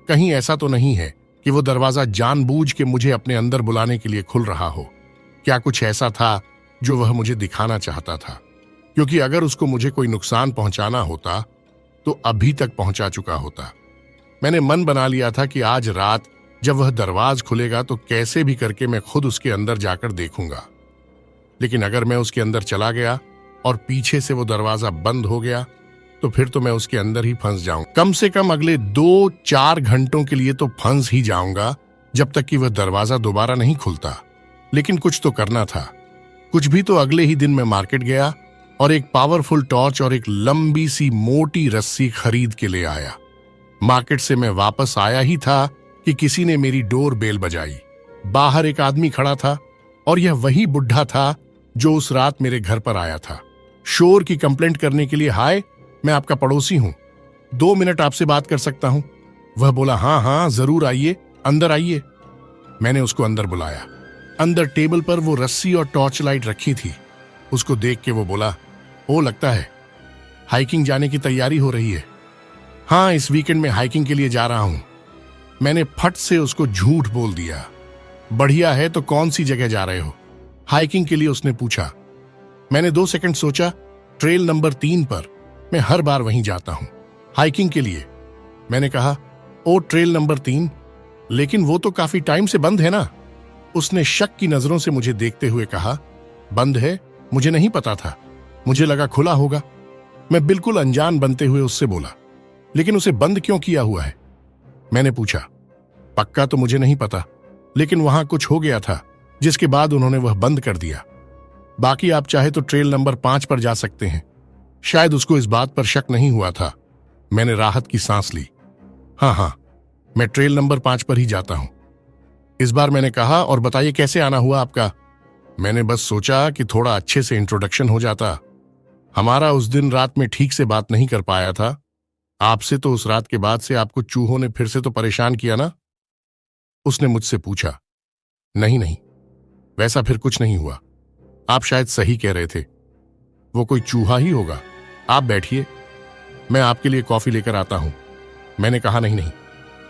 कहीं ऐसा तो नहीं है कि वो दरवाजा जानबूझ के मुझे अपने अंदर बुलाने के लिए खुल रहा हो? क्या कुछ ऐसा था जो वह मुझे दिखाना चाहता था? क्योंकि अगर उसको मुझे कोई नुकसान पहुंचाना होता तो अभी तक पहुंचा चुका होता। मैंने मन बना लिया था कि आज रात जब वह दरवाज खुलेगा तो कैसे भी करके मैं खुद उसके अंदर जाकर देखूंगा। लेकिन अगर मैं उसके अंदर चला गया और पीछे से वो दरवाजा बंद हो गया तो फिर तो मैं उसके अंदर ही फंस जाऊं। कम से कम अगले 2-4 घंटों के लिए तो फंस ही जाऊंगा, जब तक कि वह दरवाजा दोबारा नहीं खुलता। लेकिन कुछ तो करना था। कुछ भी तो अगले ही दिन मैं मार्केट गया और एक पावरफुल टॉर्च और एक लंबी सी मोटी रस्सी खरीद के ले आया। मार्केट से मैं वापस आया ही था कि किसी ने मेरी डोर बेल बजाई। बाहर एक आदमी खड़ा था और यह वही बुढ़ा था जो उस रात मेरे घर पर आया था। शोर की कंप्लेंट करने के लिए, हाय, मैं आपका पड़ोसी हूं, 2 मिनट आपसे बात कर सकता हूं। वह बोला, हाँ हाँ जरूर आइए, अंदर आइए। मैंने उसको अंदर बुलाया। अंदर टेबल पर वो रस्सी और टॉर्च लाइट रखी थी। उसको देख के वो बोला, ओ लगता है हाइकिंग जाने की तैयारी हो रही है। हाँ, इस वीकेंड में हाइकिंग के लिए जा रहा हूं। मैंने फट से उसको झूठ बोल दिया। बढ़िया है, तो कौन सी जगह जा रहे हो? हाइकिंग के लिए, उसने पूछा। मैंने 2 सेकंड सोचा। ट्रेल नंबर 3 पर, मैं हर बार वहीं जाता हूं हाइकिंग के लिए। मैंने कहा, ओ ट्रेल नंबर 3, लेकिन वो तो काफी टाइम से बंद है ना? उसने शक की नजरों से मुझे देखते हुए कहा, बंद है? मुझे नहीं पता था, मुझे लगा खुला होगा। मैं बिल्कुल अनजान बनते हुए उससे बोला, लेकिन उसे बंद क्यों किया हुआ है? मैंने पूछा। पक्का तो मुझे नहीं पता, लेकिन वहां कुछ हो गया था जिसके बाद उन्होंने वह बंद कर दिया। बाकी आप चाहे तो ट्रेल नंबर 5 पर जा सकते हैं। शायद उसको इस बात पर शक नहीं हुआ था। मैंने राहत की सांस ली। हाँ, मैं ट्रेल नंबर 5 पर ही जाता हूं। इस बार मैंने कहा, और बताइए कैसे आना हुआ आपका? मैंने बस सोचा कि थोड़ा अच्छे से इंट्रोडक्शन हो जाता। हमारा उस दिन रात में ठीक से बात नहीं कर पाया था। आपसे तो उस रात के बाद से आपको चूहों ने फिर से तो परेशान किया ना? उसने मुझसे पूछा। नहीं, वैसा फिर कुछ नहीं हुआ। आप शायद सही कह रहे थे, वो कोई चूहा ही होगा। आप बैठिए, मैं आपके लिए कॉफी लेकर आता हूं। मैंने कहा, नहीं,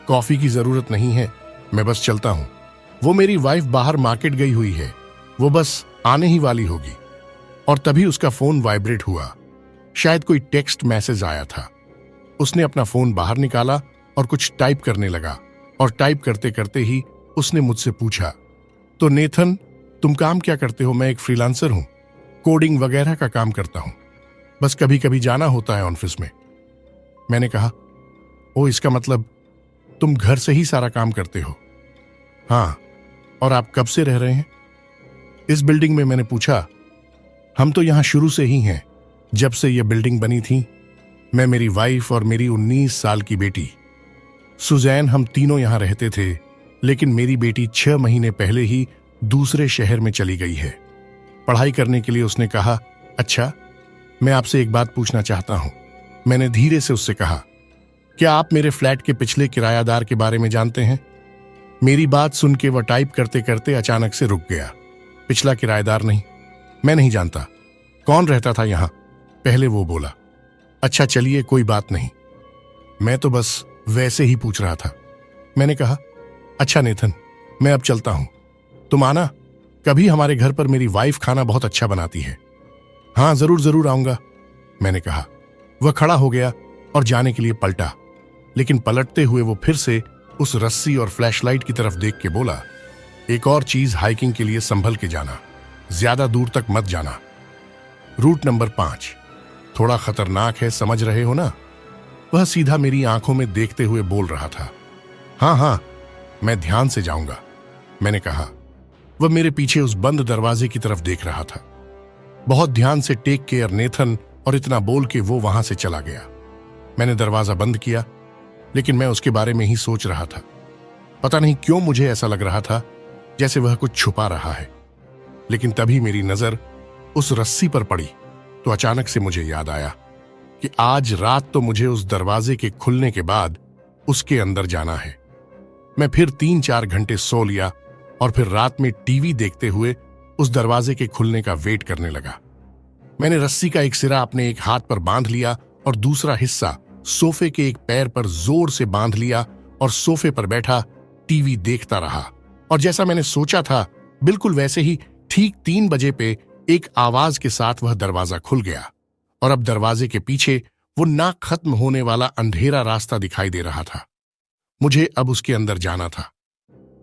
कॉफी की जरूरत नहीं है, मैं बस चलता हूं। वो मेरी वाइफ बाहर मार्केट गई हुई है, वो बस आने ही वाली होगी। और तभी उसका फोन वाइब्रेट हुआ। शायद कोई टेक्स्ट मैसेज आया था। उसने अपना फोन बाहर निकाला और कुछ टाइप करने लगा, और टाइप करते करते ही उसने मुझसे पूछा, तो नेथन, तुम काम क्या करते हो? मैं एक फ्रीलांसर हूं, कोडिंग वगैरह का काम करता हूं, बस कभी कभी जाना होता है ऑफिस में। मैंने कहा, ओ, इसका मतलब तुम घर से ही सारा काम करते हो? हाँ, और आप कब से रह रहे हैं इस बिल्डिंग में? मैंने पूछा। हम तो यहां शुरू से ही हैं, जब से यह बिल्डिंग बनी थी। मैं, मेरी वाइफ और मेरी 19 साल की बेटी सुजैन, हम तीनों यहां रहते थे। लेकिन मेरी बेटी 6 महीने पहले ही दूसरे शहर में चली गई है पढ़ाई करने के लिए। उसने कहा, अच्छा, मैं आपसे एक बात पूछना चाहता हूं। मैंने धीरे से उससे कहा, क्या आप मेरे फ्लैट के पिछले किरायादार के बारे में जानते हैं? मेरी बात सुन के वह टाइप करते करते अचानक से रुक गया। पिछला किराएदार? नहीं, मैं नहीं जानता। कौन रहता था यहां? पहले वो बोला। अच्छा, चलिए, कोई बात नहीं, मैं तो बस वैसे ही पूछ रहा था। मैंने कहा, अच्छा नेथन, मैं अब चलता हूं। तुम आना कभी हमारे घर पर, मेरी वाइफ खाना बहुत अच्छा बनाती है। हाँ, जरूर आऊंगा, मैंने कहा। वह खड़ा हो गया और जाने के लिए पलटा, लेकिन पलटते हुए वो फिर से उस रस्सी और फ्लैशलाइट की तरफ देख के बोला, एक और चीज, हाइकिंग के लिए संभल के जाना, ज्यादा दूर तक मत जाना। रूट नंबर 5 थोड़ा खतरनाक है, समझ रहे हो ना? वह सीधा मेरी आंखों में देखते हुए बोल रहा था। हाँ, मैं ध्यान से जाऊंगा, मैंने कहा। वह मेरे पीछे उस बंद दरवाजे की तरफ देख रहा था। बहुत ध्यान से, टेक केयर नेथन, और इतना बोल के वो वहां से चला गया। मैंने दरवाजा बंद किया, लेकिन मैं उसके बारे में ही सोच रहा था। पता नहीं क्यों मुझे ऐसा लग रहा था जैसे वह कुछ छुपा रहा है। लेकिन तभी मेरी नजर उस रस्सी पर पड़ी तो अचानक से मुझे याद आया कि आज रात तो मुझे उस दरवाजे के खुलने के बाद उसके अंदर जाना है। मैं फिर 3-4 घंटे सो लिया और फिर रात में टीवी देखते हुए उस दरवाजे के खुलने का वेट करने लगा। मैंने रस्सी का एक सिरा अपने एक हाथ पर बांध लिया और दूसरा हिस्सा सोफे के एक पैर पर जोर से बांध लिया और सोफे पर बैठा टीवी देखता रहा। और जैसा मैंने सोचा था, बिल्कुल वैसे ही ठीक 3 बजे पे एक आवाज के साथ वह दरवाजा खुल गया और अब दरवाजे के पीछे वो ना खत्म होने वाला अंधेरा रास्ता दिखाई दे रहा था। मुझे अब उसके अंदर जाना था।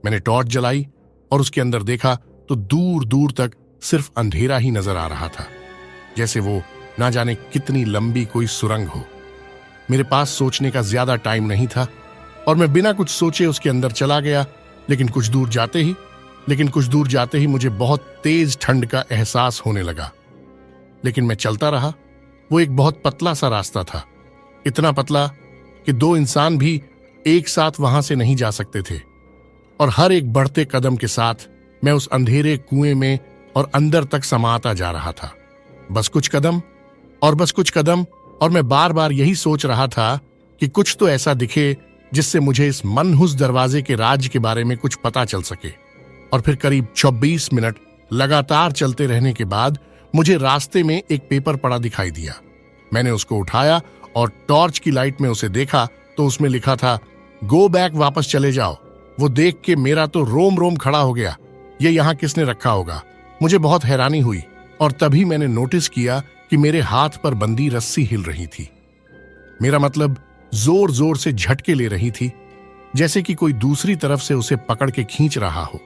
मैंने टॉर्च जलाई और उसके अंदर देखा तो दूर दूर तक सिर्फ अंधेरा ही नजर आ रहा था, जैसे वो ना जाने कितनी लंबी कोई सुरंग हो। मेरे पास सोचने का ज्यादा टाइम नहीं था और मैं बिना कुछ सोचे उसके अंदर चला गया। लेकिन कुछ दूर जाते ही मुझे बहुत तेज ठंड का एहसास होने लगा। लेकिन मैं चलता रहा। वो एक बहुत पतला सा रास्ता था, इतना पतला कि 2 इंसान भी एक साथ वहां से नहीं जा सकते थे। और हर एक बढ़ते कदम के साथ मैं उस अंधेरे कुएं में और अंदर तक समाता जा रहा था। बस कुछ कदम और मैं बार बार यही सोच रहा था कि कुछ तो ऐसा दिखे जिससे मुझे इस मनहूस दरवाजे के राज के बारे में कुछ पता चल सके। और फिर करीब 24 मिनट लगातार चलते रहने के बाद मुझे रास्ते में एक पेपर पड़ा दिखाई दिया। मैंने उसको उठाया और टॉर्च की लाइट में उसे देखा तो उसमें लिखा था, गो बैक, वापस चले जाओ। वो देख के मेरा तो रोम रोम खड़ा हो गया। ये यहाँ किसने रखा होगा? मुझे बहुत हैरानी हुई और तभी मैंने नोटिस किया कि मेरे हाथ पर बंधी रस्सी हिल रही थी। मेरा मतलब जोर जोर से झटके ले रही थी, जैसे कि कोई दूसरी तरफ से उसे पकड़ के खींच रहा हो।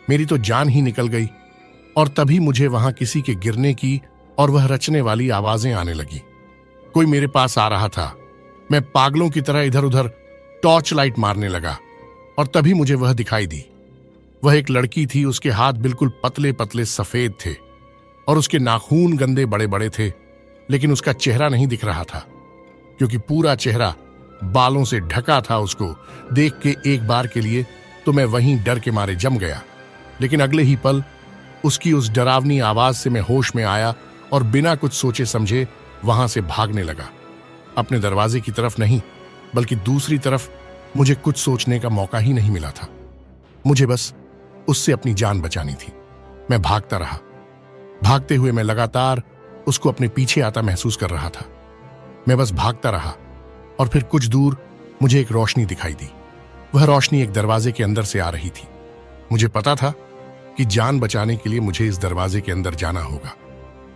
मेरी तो जान ही निकल गई। और तभी मुझे वहां किसी के गिरने की और वह रचने वाली आवाजें आने लगी। कोई मेरे पास आ रहा था। मैं पागलों की तरह इधर उधर टॉर्च लाइट मारने लगा और तभी मुझे वह दिखाई दी। वह एक लड़की थी। उसके हाथ बिल्कुल पतले पतले सफेद थे और उसके नाखून गंदे बड़े बड़े थे, लेकिन उसका चेहरा नहीं दिख रहा था क्योंकि पूरा चेहरा बालों से ढका था। उसको देख के एक बार के लिए तो मैं वहीं डर के मारे जम गया। लेकिन अगले ही पल उसकी उस डरावनी आवाज से मैं होश में आया और बिना कुछ सोचे समझे वहां से भागने लगा। अपने दरवाजे की तरफ नहीं, बल्कि दूसरी तरफ। मुझे कुछ सोचने का मौका ही नहीं मिला था। मुझे बस उससे अपनी जान बचानी थी। मैं भागता रहा। भागते हुए मैं लगातार उसको अपने पीछे आता महसूस कर रहा था। मैं बस भागता रहा और फिर कुछ दूर मुझे एक रोशनी दिखाई दी। वह रोशनी एक दरवाजे के अंदर से आ रही थी। मुझे पता था कि जान बचाने के लिए मुझे इस दरवाजे के अंदर जाना होगा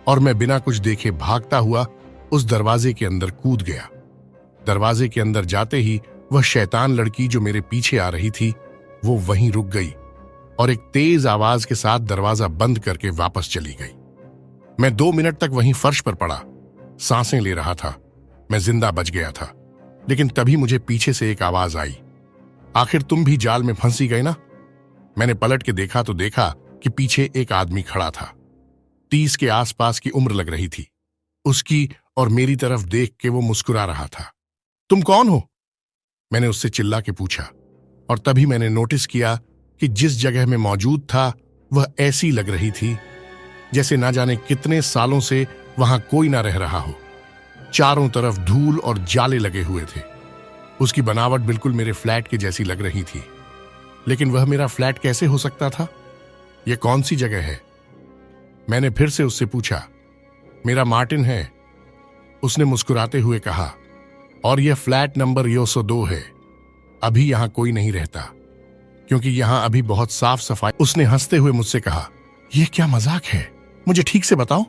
और मैं बिना कुछ देखे भागता हुआ उस दरवाजे के अंदर कूद गया। दरवाजे के अंदर जाते ही वह शैतान लड़की जो मेरे पीछे आ रही थी वो वहीं रुक गई और एक तेज आवाज के साथ दरवाजा बंद करके वापस चली गई। मैं 2 मिनट तक वहीं फर्श पर पड़ा, सांसें ले रहा था। मैं जिंदा बच गया था। लेकिन तभी मुझे पीछे से एक आवाज आई, आखिर तुम भी जाल में फंसी गए ना? मैंने पलट के देखा तो देखा कि पीछे एक आदमी खड़ा था। 30 के आसपास की उम्र लग रही थी। उसकी और मेरी तरफ देख के वो मुस्कुरा रहा था। तुम कौन हो? मैंने उससे चिल्ला के पूछा और तभी मैंने नोटिस किया कि जिस जगह में मौजूद था वह ऐसी लग रही थी जैसे ना जाने कितने सालों से वहां कोई ना रह रहा हो। चारों तरफ धूल और जाले लगे हुए थे। उसकी बनावट बिल्कुल मेरे फ्लैट की जैसी लग रही थी। लेकिन वह मेरा फ्लैट कैसे हो सकता था? यह कौन सी जगह है? मैंने फिर से उससे पूछा। मेरा मार्टिन है, उसने मुस्कुराते हुए कहा, और यह फ्लैट नंबर 202 है। अभी यहां कोई नहीं रहता क्योंकि यहां अभी बहुत साफ सफाई। उसने हंसते हुए मुझसे कहा, यह क्या मजाक है? मुझे ठीक से बताओ,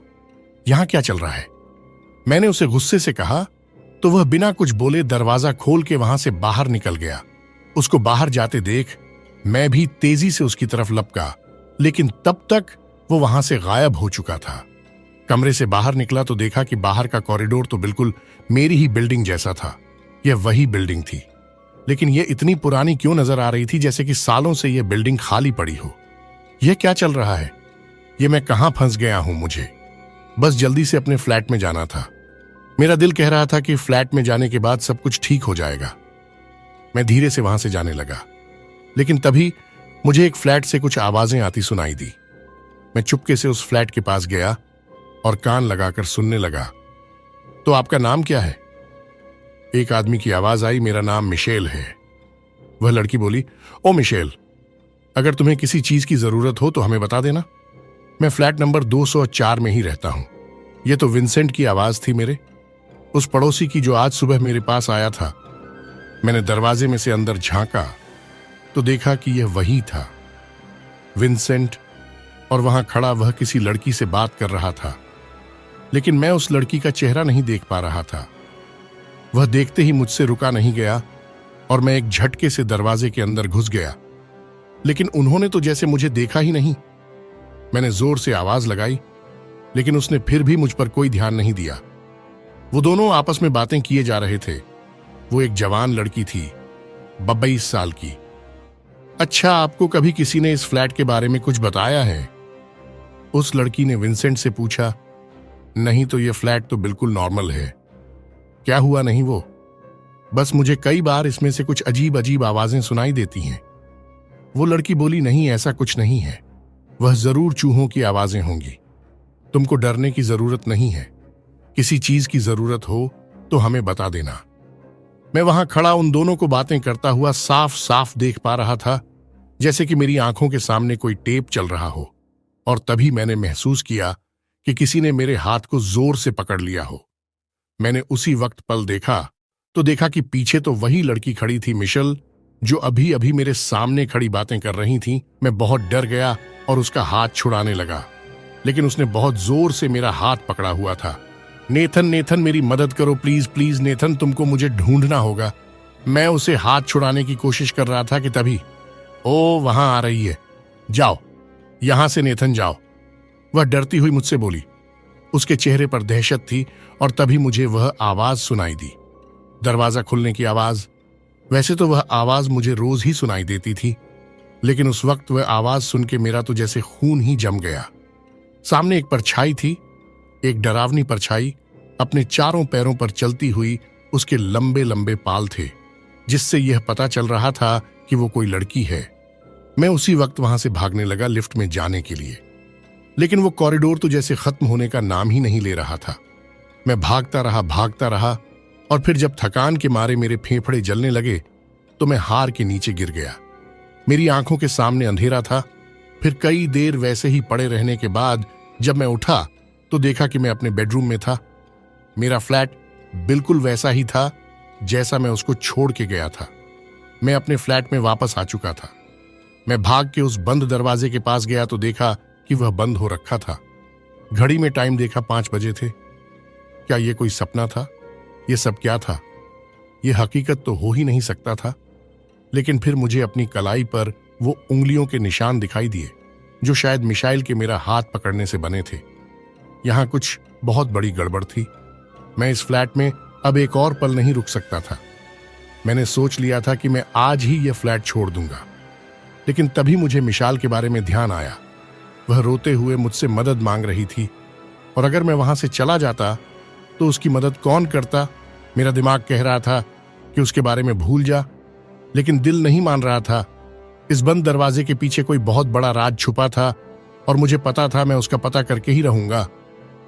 यहां क्या चल रहा है? मैंने उसे गुस्से से कहा तो वह बिना कुछ बोले दरवाजा खोल के वहां से बाहर निकल गया। उसको बाहर जाते देख मैं भी तेजी से उसकी तरफ लपका, लेकिन तब तक वो वहां से गायब हो चुका था। कमरे से बाहर निकला तो देखा कि बाहर का कॉरिडोर तो बिल्कुल मेरी ही बिल्डिंग जैसा था। यह वही बिल्डिंग थी, लेकिन यह इतनी पुरानी क्यों नजर आ रही थी, जैसे कि सालों से यह बिल्डिंग खाली पड़ी हो। यह क्या चल रहा है? यह मैं कहां फंस गया हूं? मुझे बस जल्दी से अपने फ्लैट में जाना था। मेरा दिल कह रहा था कि फ्लैट में जाने के बाद सब कुछ ठीक हो जाएगा। मैं धीरे से वहां से जाने लगा, लेकिन तभी मुझे एक फ्लैट से कुछ आवाजें आती सुनाई दी। मैं चुपके से उस फ्लैट के पास गया और कान लगाकर सुनने लगा। तो आपका नाम क्या है? एक आदमी की आवाज आई, मेरा नाम मिशेल है। वह लड़की बोली, ओ मिशेल, अगर तुम्हें किसी चीज की जरूरत हो तो हमें बता देना। मैं फ्लैट नंबर 204 में ही रहता हूं। यह तो विंसेंट की आवाज थी, मेरे उस पड़ोसी की जो आज सुबह मेरे पास आया था। मैंने दरवाजे में से अंदर झांका तो देखा कि यह वही था, विंसेंट, और वहां खड़ा वह किसी लड़की से बात कर रहा था। लेकिन मैं उस लड़की का चेहरा नहीं देख पा रहा था। वह देखते ही मुझसे रुका नहीं गया और मैं एक झटके से दरवाजे के अंदर घुस गया, लेकिन उन्होंने तो जैसे मुझे देखा ही नहीं। मैंने जोर से आवाज लगाई, लेकिन उसने फिर भी मुझ पर कोई ध्यान नहीं दिया। वो दोनों आपस में बातें किए जा रहे थे। वो एक जवान लड़की थी, 22 साल की। अच्छा, आपको कभी किसी ने इस फ्लैट के बारे में कुछ बताया है? उस लड़की ने विंसेंट से पूछा। नहीं तो ये फ्लैट तो बिल्कुल नॉर्मल है। क्या हुआ नहीं वो? बस मुझे कई बार इसमें से कुछ अजीब अजीब आवाजें सुनाई देती हैं। वो लड़की बोली, नहीं ऐसा कुछ नहीं है, वह जरूर चूहों की आवाजें होंगी। तुमको डरने की जरूरत नहीं है। किसी चीज की जरूरत हो तो हमें बता देना। मैं वहां खड़ा उन दोनों को बातें करता हुआ साफ साफ देख पा रहा था, जैसे कि मेरी आंखों के सामने कोई टेप चल रहा हो। और तभी मैंने महसूस किया कि किसी ने मेरे हाथ को जोर से पकड़ लिया हो। मैंने उसी वक्त पल देखा कि पीछे तो वही लड़की खड़ी थी, मिशेल, जो अभी अभी मेरे सामने खड़ी बातें कर रही थी। मैं बहुत डर गया और उसका हाथ छुड़ाने लगा, लेकिन उसने बहुत जोर से मेरा हाथ पकड़ा हुआ था। नेथन, नेथन, मेरी मदद करो प्लीज, प्लीज नेथन, तुमको मुझे ढूंढना होगा। मैं उसे हाथ छुड़ाने की कोशिश कर रहा था कि तभी, ओ वहां आ रही है, जाओ यहां से नेथन जाओ। वह डरती हुई मुझसे बोली। उसके चेहरे पर दहशत थी और तभी मुझे वह आवाज सुनाई दी, दरवाजा खुलने की आवाज। वैसे तो वह आवाज मुझे रोज ही सुनाई देती थी, लेकिन उस वक्त वह आवाज सुन के मेरा तो जैसे खून ही जम गया। सामने एक परछाई थी, एक डरावनी परछाई, अपने चारों पैरों पर चलती हुई। उसके लंबे लंबे पाल थे, जिससे यह पता चल रहा था कि वो कोई लड़की है। मैं उसी वक्त वहां से भागने लगा लिफ्ट में जाने के लिए, लेकिन वो कॉरिडोर तो जैसे खत्म होने का नाम ही नहीं ले रहा था। मैं भागता रहा और फिर जब थकान के मारे मेरे फेफड़े जलने लगे तो मैं हार के नीचे गिर गया। मेरी आंखों के सामने अंधेरा था। फिर कई देर वैसे ही पड़े रहने के बाद जब मैं उठा तो देखा कि मैं अपने बेडरूम में था। मेरा फ्लैट बिल्कुल वैसा ही था जैसा मैं उसको छोड़ के गया था। मैं अपने फ्लैट में वापस आ चुका था। मैं भाग के उस बंद दरवाजे के पास गया तो देखा कि वह बंद हो रखा था। घड़ी में टाइम देखा, 5 बजे थे। क्या ये कोई सपना था? ये सब क्या था? ये हकीकत तो हो ही नहीं सकता था। लेकिन फिर मुझे अपनी कलाई पर वो उंगलियों के निशान दिखाई दिए, जो शायद मिशाइल के मेरा हाथ पकड़ने से बने थे। यहां कुछ बहुत बड़ी गड़बड़ थी। मैं इस फ्लैट में अब एक और पल नहीं रुक सकता था। मैंने सोच लिया था कि मैं आज ही यह फ्लैट छोड़ दूंगा, लेकिन तभी मुझे मिशाल के बारे में ध्यान आया। वह रोते हुए मुझसे मदद मांग रही थी, और अगर मैं वहां से चला जाता तो उसकी मदद कौन करता? मेरा दिमाग कह रहा था कि उसके बारे में भूल जा, लेकिन दिल नहीं मान रहा था। इस बंद दरवाजे के पीछे कोई बहुत बड़ा राज छुपा था और मुझे पता था मैं उसका पता करके ही रहूंगा।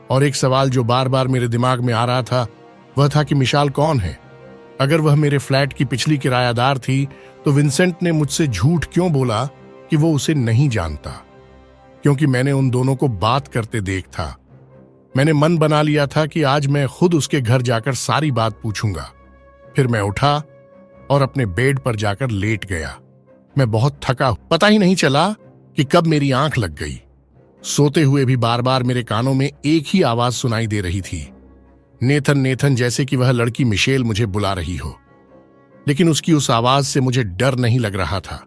और एक सवाल जो बार बार मेरे दिमाग में आ रहा था वह था कि मिशाल कौन है? अगर वह मेरे फ्लैट की पिछली किरायादार थी तो विंसेंट ने मुझसे झूठ क्यों बोला कि वो उसे नहीं जानता? क्योंकि मैंने उन दोनों को बात करते देख था। मैंने मन बना लिया था कि आज मैं खुद उसके घर जाकर सारी बात पूछूंगा। फिर मैं उठा और अपने बेड पर जाकर लेट गया। मैं बहुत थका, पता ही नहीं चला कि कब मेरी आंख लग गई। सोते हुए भी बार बार मेरे कानों में एक ही आवाज सुनाई दे रही थी, नेथन, नेथन, जैसे कि वह लड़की मिशेल मुझे बुला रही हो। लेकिन उसकी उस आवाज से मुझे डर नहीं लग रहा था।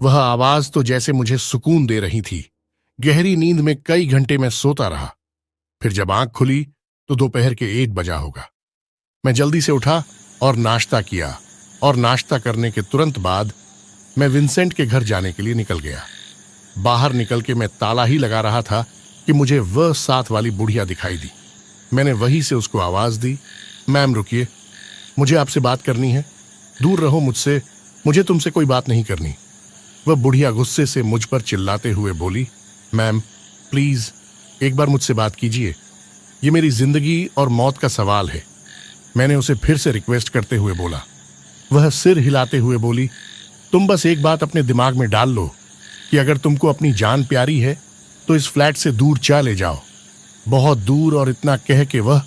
वह आवाज तो जैसे मुझे सुकून दे रही थी। गहरी नींद में कई घंटे मैं सोता रहा। फिर जब आंख खुली तो दोपहर के 1 बजा होगा। मैं जल्दी से उठा और नाश्ता किया, और नाश्ता करने के तुरंत बाद मैं विंसेंट के घर जाने के लिए निकल गया। बाहर निकल के मैं ताला ही लगा रहा था कि मुझे वह साथ वाली बुढ़िया दिखाई दी। मैंने वहीं से उसको आवाज दी, मैम रुकिए, मुझे आपसे बात करनी है। दूर रहो मुझसे, मुझे तुमसे कोई बात नहीं करनी। वह बुढ़िया गुस्से से मुझ पर चिल्लाते हुए बोली, मैम प्लीज एक बार मुझसे बात कीजिए, ये मेरी जिंदगी और मौत का सवाल है। मैंने उसे फिर से रिक्वेस्ट करते हुए बोला। वह सिर हिलाते हुए बोली, तुम बस एक बात अपने दिमाग में डाल लो कि अगर तुमको अपनी जान प्यारी है तो इस फ्लैट से दूर चले जाओ, बहुत दूर। और इतना कह के वह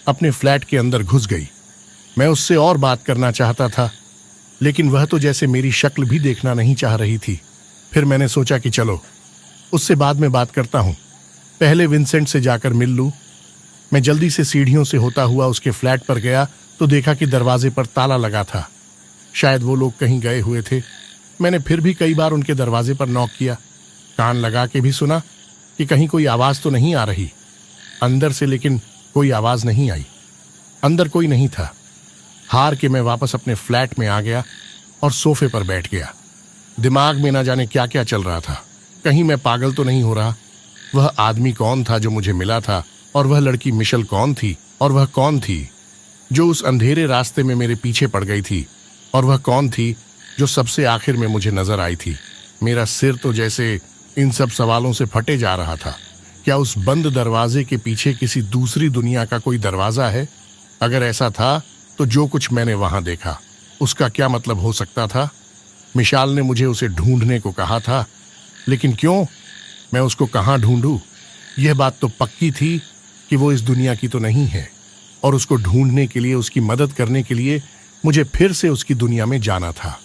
अपने फ्लैट के अंदर घुस गई। मैं उससे और बात करना चाहता था, लेकिन वह तो जैसे मेरी शक्ल भी देखना नहीं चाह रही थी। फिर मैंने सोचा कि चलो उससे बाद में बात करता हूं, पहले विंसेंट से जाकर मिल लूं। मैं जल्दी से सीढ़ियों से होता हुआ उसके फ्लैट पर गया तो देखा कि दरवाजे पर ताला लगा था। शायद वो लोग कहीं गए हुए थे। मैंने फिर भी कई बार उनके दरवाजे पर नॉक किया, कान लगा के भी सुना कि कहीं कोई आवाज तो नहीं आ रही अंदर से, लेकिन कोई आवाज नहीं आई। अंदर कोई नहीं था। हार के मैं वापस अपने फ्लैट में आ गया और सोफे पर बैठ गया। दिमाग में ना जाने क्या क्या चल रहा था। कहीं मैं पागल तो नहीं हो रहा? वह आदमी कौन था जो मुझे मिला था, और वह लड़की मिशेल कौन थी, और वह कौन थी जो उस अंधेरे रास्ते में मेरे पीछे पड़ गई थी, और वह कौन थी जो सबसे आखिर में मुझे नजर आई थी? मेरा सिर तो जैसे इन सब सवालों से फटे जा रहा था। क्या उस बंद दरवाजे के पीछे किसी दूसरी दुनिया का कोई दरवाजा है? अगर ऐसा था तो जो कुछ मैंने वहां देखा उसका क्या मतलब हो सकता था? मिशाल ने मुझे उसे ढूंढने को कहा था, लेकिन क्यों? मैं उसको कहाँ ढूंढूं? यह बात तो पक्की थी कि वो इस दुनिया की तो नहीं है, और उसको ढूंढने के लिए, उसकी मदद करने के लिए मुझे फिर से उसकी दुनिया में जाना था।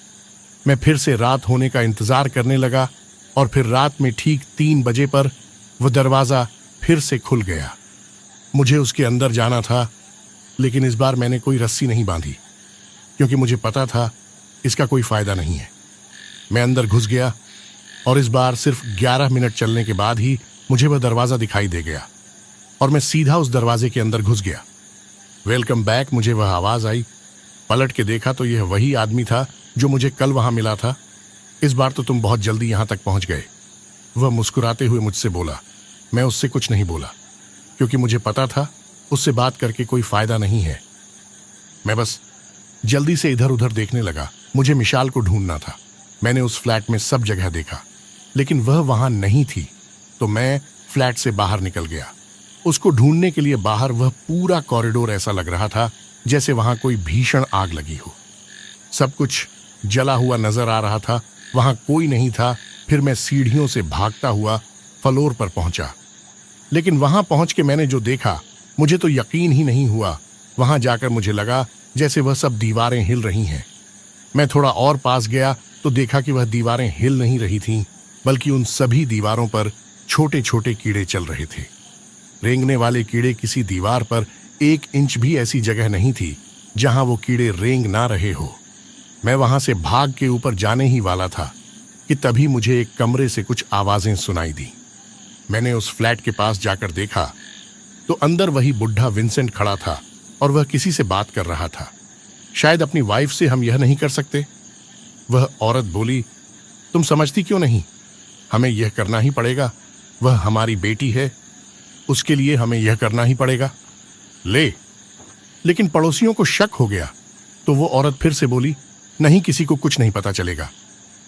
मैं फिर से रात होने का इंतजार करने लगा, और फिर रात में ठीक 3 बजे पर वह दरवाजा फिर से खुल गया। मुझे उसके अंदर जाना था, लेकिन इस बार मैंने कोई रस्सी नहीं बांधी, क्योंकि मुझे पता था इसका कोई फायदा नहीं है। मैं अंदर घुस गया, और इस बार सिर्फ 11 मिनट चलने के बाद ही मुझे वह दरवाजा दिखाई दे गया, और मैं सीधा उस दरवाजे के अंदर घुस गया। वेलकम बैक, मुझे वह आवाज आई। पलट के देखा तो यह वही आदमी था जो मुझे कल वहां मिला था। इस बार तो तुम बहुत जल्दी यहां तक पहुंच गए, वह मुस्कुराते हुए मुझसे बोला। मैं उससे कुछ नहीं बोला, क्योंकि मुझे पता था उससे बात करके कोई फायदा नहीं है। मैं बस जल्दी से इधर उधर देखने लगा। मुझे मिशाल को ढूंढना था। मैंने उस फ्लैट में सब जगह देखा, लेकिन वह वहां नहीं थी, तो मैं फ्लैट से बाहर निकल गया। उसको ढूंढने के लिए बाहर वह पूरा कॉरिडोर ऐसा लग रहा था जैसे वहां कोई भीषण आग लगी हो। सब कुछ जला हुआ नजर आ रहा था। वहां कोई नहीं था। फिर मैं सीढ़ियों से भागता हुआ फ्लोर पर पहुंचा, लेकिन वहां पहुंच के मैंने जो देखा, मुझे तो यकीन ही नहीं हुआ। वहां जाकर मुझे लगा जैसे वह सब दीवारें हिल रही हैं। मैं थोड़ा और पास गया तो देखा कि वह दीवारें हिल नहीं रही थीं, बल्कि उन सभी दीवारों पर छोटे छोटे कीड़े चल रहे थे। रेंगने वाले कीड़े। किसी दीवार पर 1 इंच भी ऐसी जगह नहीं थी जहां वो कीड़े रेंग ना रहे हो। मैं वहां से भाग के ऊपर जाने ही वाला था कि तभी मुझे एक कमरे से कुछ आवाजें सुनाई दी। मैंने उस फ्लैट के पास जाकर देखा तो अंदर वही बुढ़ा विंसेंट खड़ा था, और वह किसी से बात कर रहा था। शायद अपनी वाइफ से हम यह नहीं कर सकते? वह औरत बोली, तुम समझती क्यों नहीं? हमें यह करना ही पड़ेगा। वह हमारी बेटी है, उसके लिए हमें यह करना ही पड़ेगा। लेकिन पड़ोसियों को शक हो गया, तो वो औरत फिर से बोली, नहीं, किसी को कुछ नहीं पता चलेगा,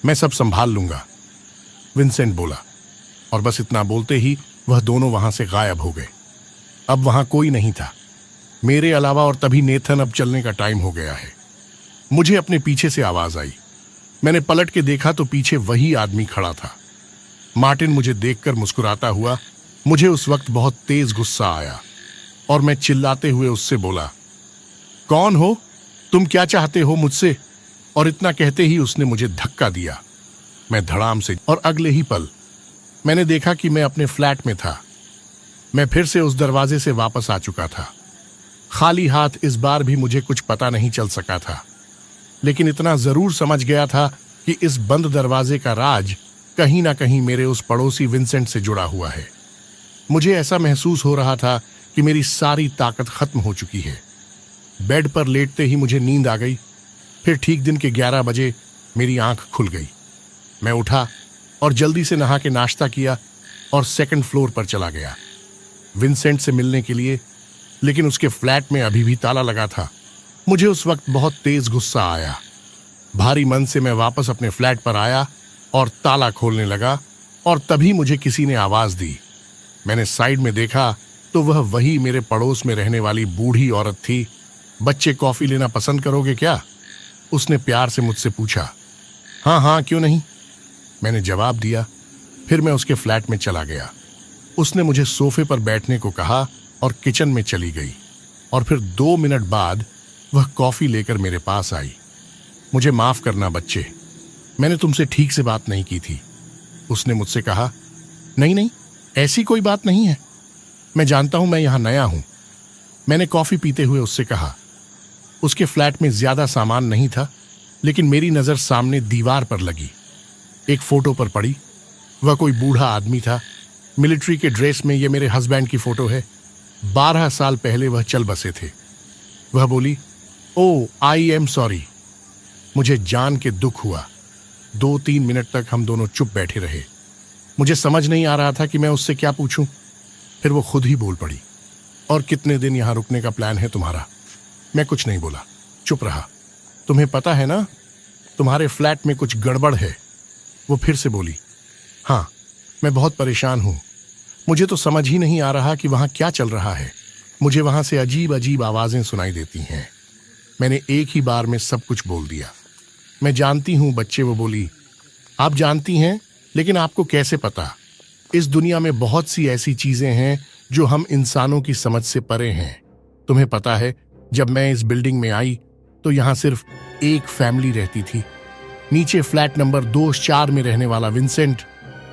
मैं सब संभाल लूंगा। विंसेंट बोला, और बस इतना बोलते ही वह दोनों वहां से गायब हो गए। अब वहां कोई नहीं था मेरे अलावा, और तभी नेथन, अब चलने का टाइम हो गया है। मुझे अपने पीछे से आवाज आई। मैंने पलट के देखा तो पीछे वही आदमी खड़ा था। मार्टिन मुझे देखकर मुस्कुराता हुआ। मुझे उस वक्त बहुत तेज गुस्सा आया, और मैं चिल्लाते हुए उससे बोला, कौन हो तुम? क्या चाहते हो मुझसे? और इतना कहते ही उसने मुझे धक्का दिया। मैं धड़ाम से, और अगले ही पल मैंने देखा कि मैं अपने फ्लैट में था। मैं फिर से उस दरवाजे से वापस आ चुका था, खाली हाथ। इस बार भी मुझे कुछ पता नहीं चल सका था, लेकिन इतना जरूर समझ गया था कि इस बंद दरवाजे का राज कहीं ना कहीं मेरे उस पड़ोसी विंसेंट से जुड़ा हुआ है। मुझे ऐसा महसूस हो रहा था कि मेरी सारी ताकत खत्म हो चुकी है। बेड पर लेटते ही मुझे नींद आ गई। फिर ठीक दिन के 11 बजे मेरी आंख खुल गई। मैं उठा और जल्दी से नहा के नाश्ता किया और 2nd फ्लोर पर चला गया विंसेंट से मिलने के लिए, लेकिन उसके फ्लैट में अभी भी ताला लगा था। मुझे उस वक्त बहुत तेज गुस्सा आया। भारी मन से मैं वापस अपने फ्लैट पर आया और ताला खोलने लगा, और तभी मुझे किसी ने आवाज दी। मैंने साइड में देखा तो वह वही मेरे पड़ोस में रहने वाली बूढ़ी औरत थी। बच्चे, कॉफी लेना पसंद करोगे क्या? उसने प्यार से मुझसे पूछा। हाँ हाँ, क्यों नहीं, मैंने जवाब दिया। फिर मैं उसके फ्लैट में चला गया। उसने मुझे सोफे पर बैठने को कहा और किचन में चली गई, और फिर 2 मिनट बाद वह कॉफी लेकर मेरे पास आई। मुझे माफ करना बच्चे, मैंने तुमसे ठीक से बात नहीं की थी, उसने मुझसे कहा। नहीं नहीं, ऐसी कोई बात नहीं है, मैं जानता हूं मैं यहां नया हूं, मैंने कॉफी पीते हुए उससे कहा। उसके फ्लैट में ज्यादा सामान नहीं था, लेकिन मेरी नजर सामने दीवार पर लगी। एक फोटो पर पड़ी। वह कोई बूढ़ा आदमी था, मिलिट्री के ड्रेस में। ये मेरे हस्बैंड की फोटो है। 12 साल पहले वह चल बसे थे। वह बोली, ओ आई एम सॉरी। मुझे जान के दुख हुआ। 2-3 मिनट तक हम दोनों चुप बैठे रहे। मुझे समझ नहीं आ रहा था कि मैं उससे क्या पूछूं। फिर वो खुद ही बोल पड़ी, और कितने दिन यहां रुकने का प्लान है तुम्हारा? मैं कुछ नहीं बोला, चुप रहा। तुम्हें पता है ना, तुम्हारे फ्लैट में कुछ गड़बड़ है। वो फिर से बोली, हाँ, मैं बहुत परेशान हूं। मुझे तो समझ ही नहीं आ रहा कि वहां क्या चल रहा है। मुझे वहां से अजीब अजीब आवाजें सुनाई देती हैं। मैंने एक ही बार में सब कुछ बोल दिया। मैं जानती हूं बच्चे, वो बोली। आप जानती हैं, लेकिन आपको कैसे पता? इस दुनिया में बहुत सी ऐसी चीजें हैं जो हम इंसानों की समझ से परे हैं। तुम्हें पता है, जब मैं इस बिल्डिंग में आई तो यहां सिर्फ एक फैमिली रहती थी। नीचे फ्लैट नंबर 2-4 में रहने वाला विंसेंट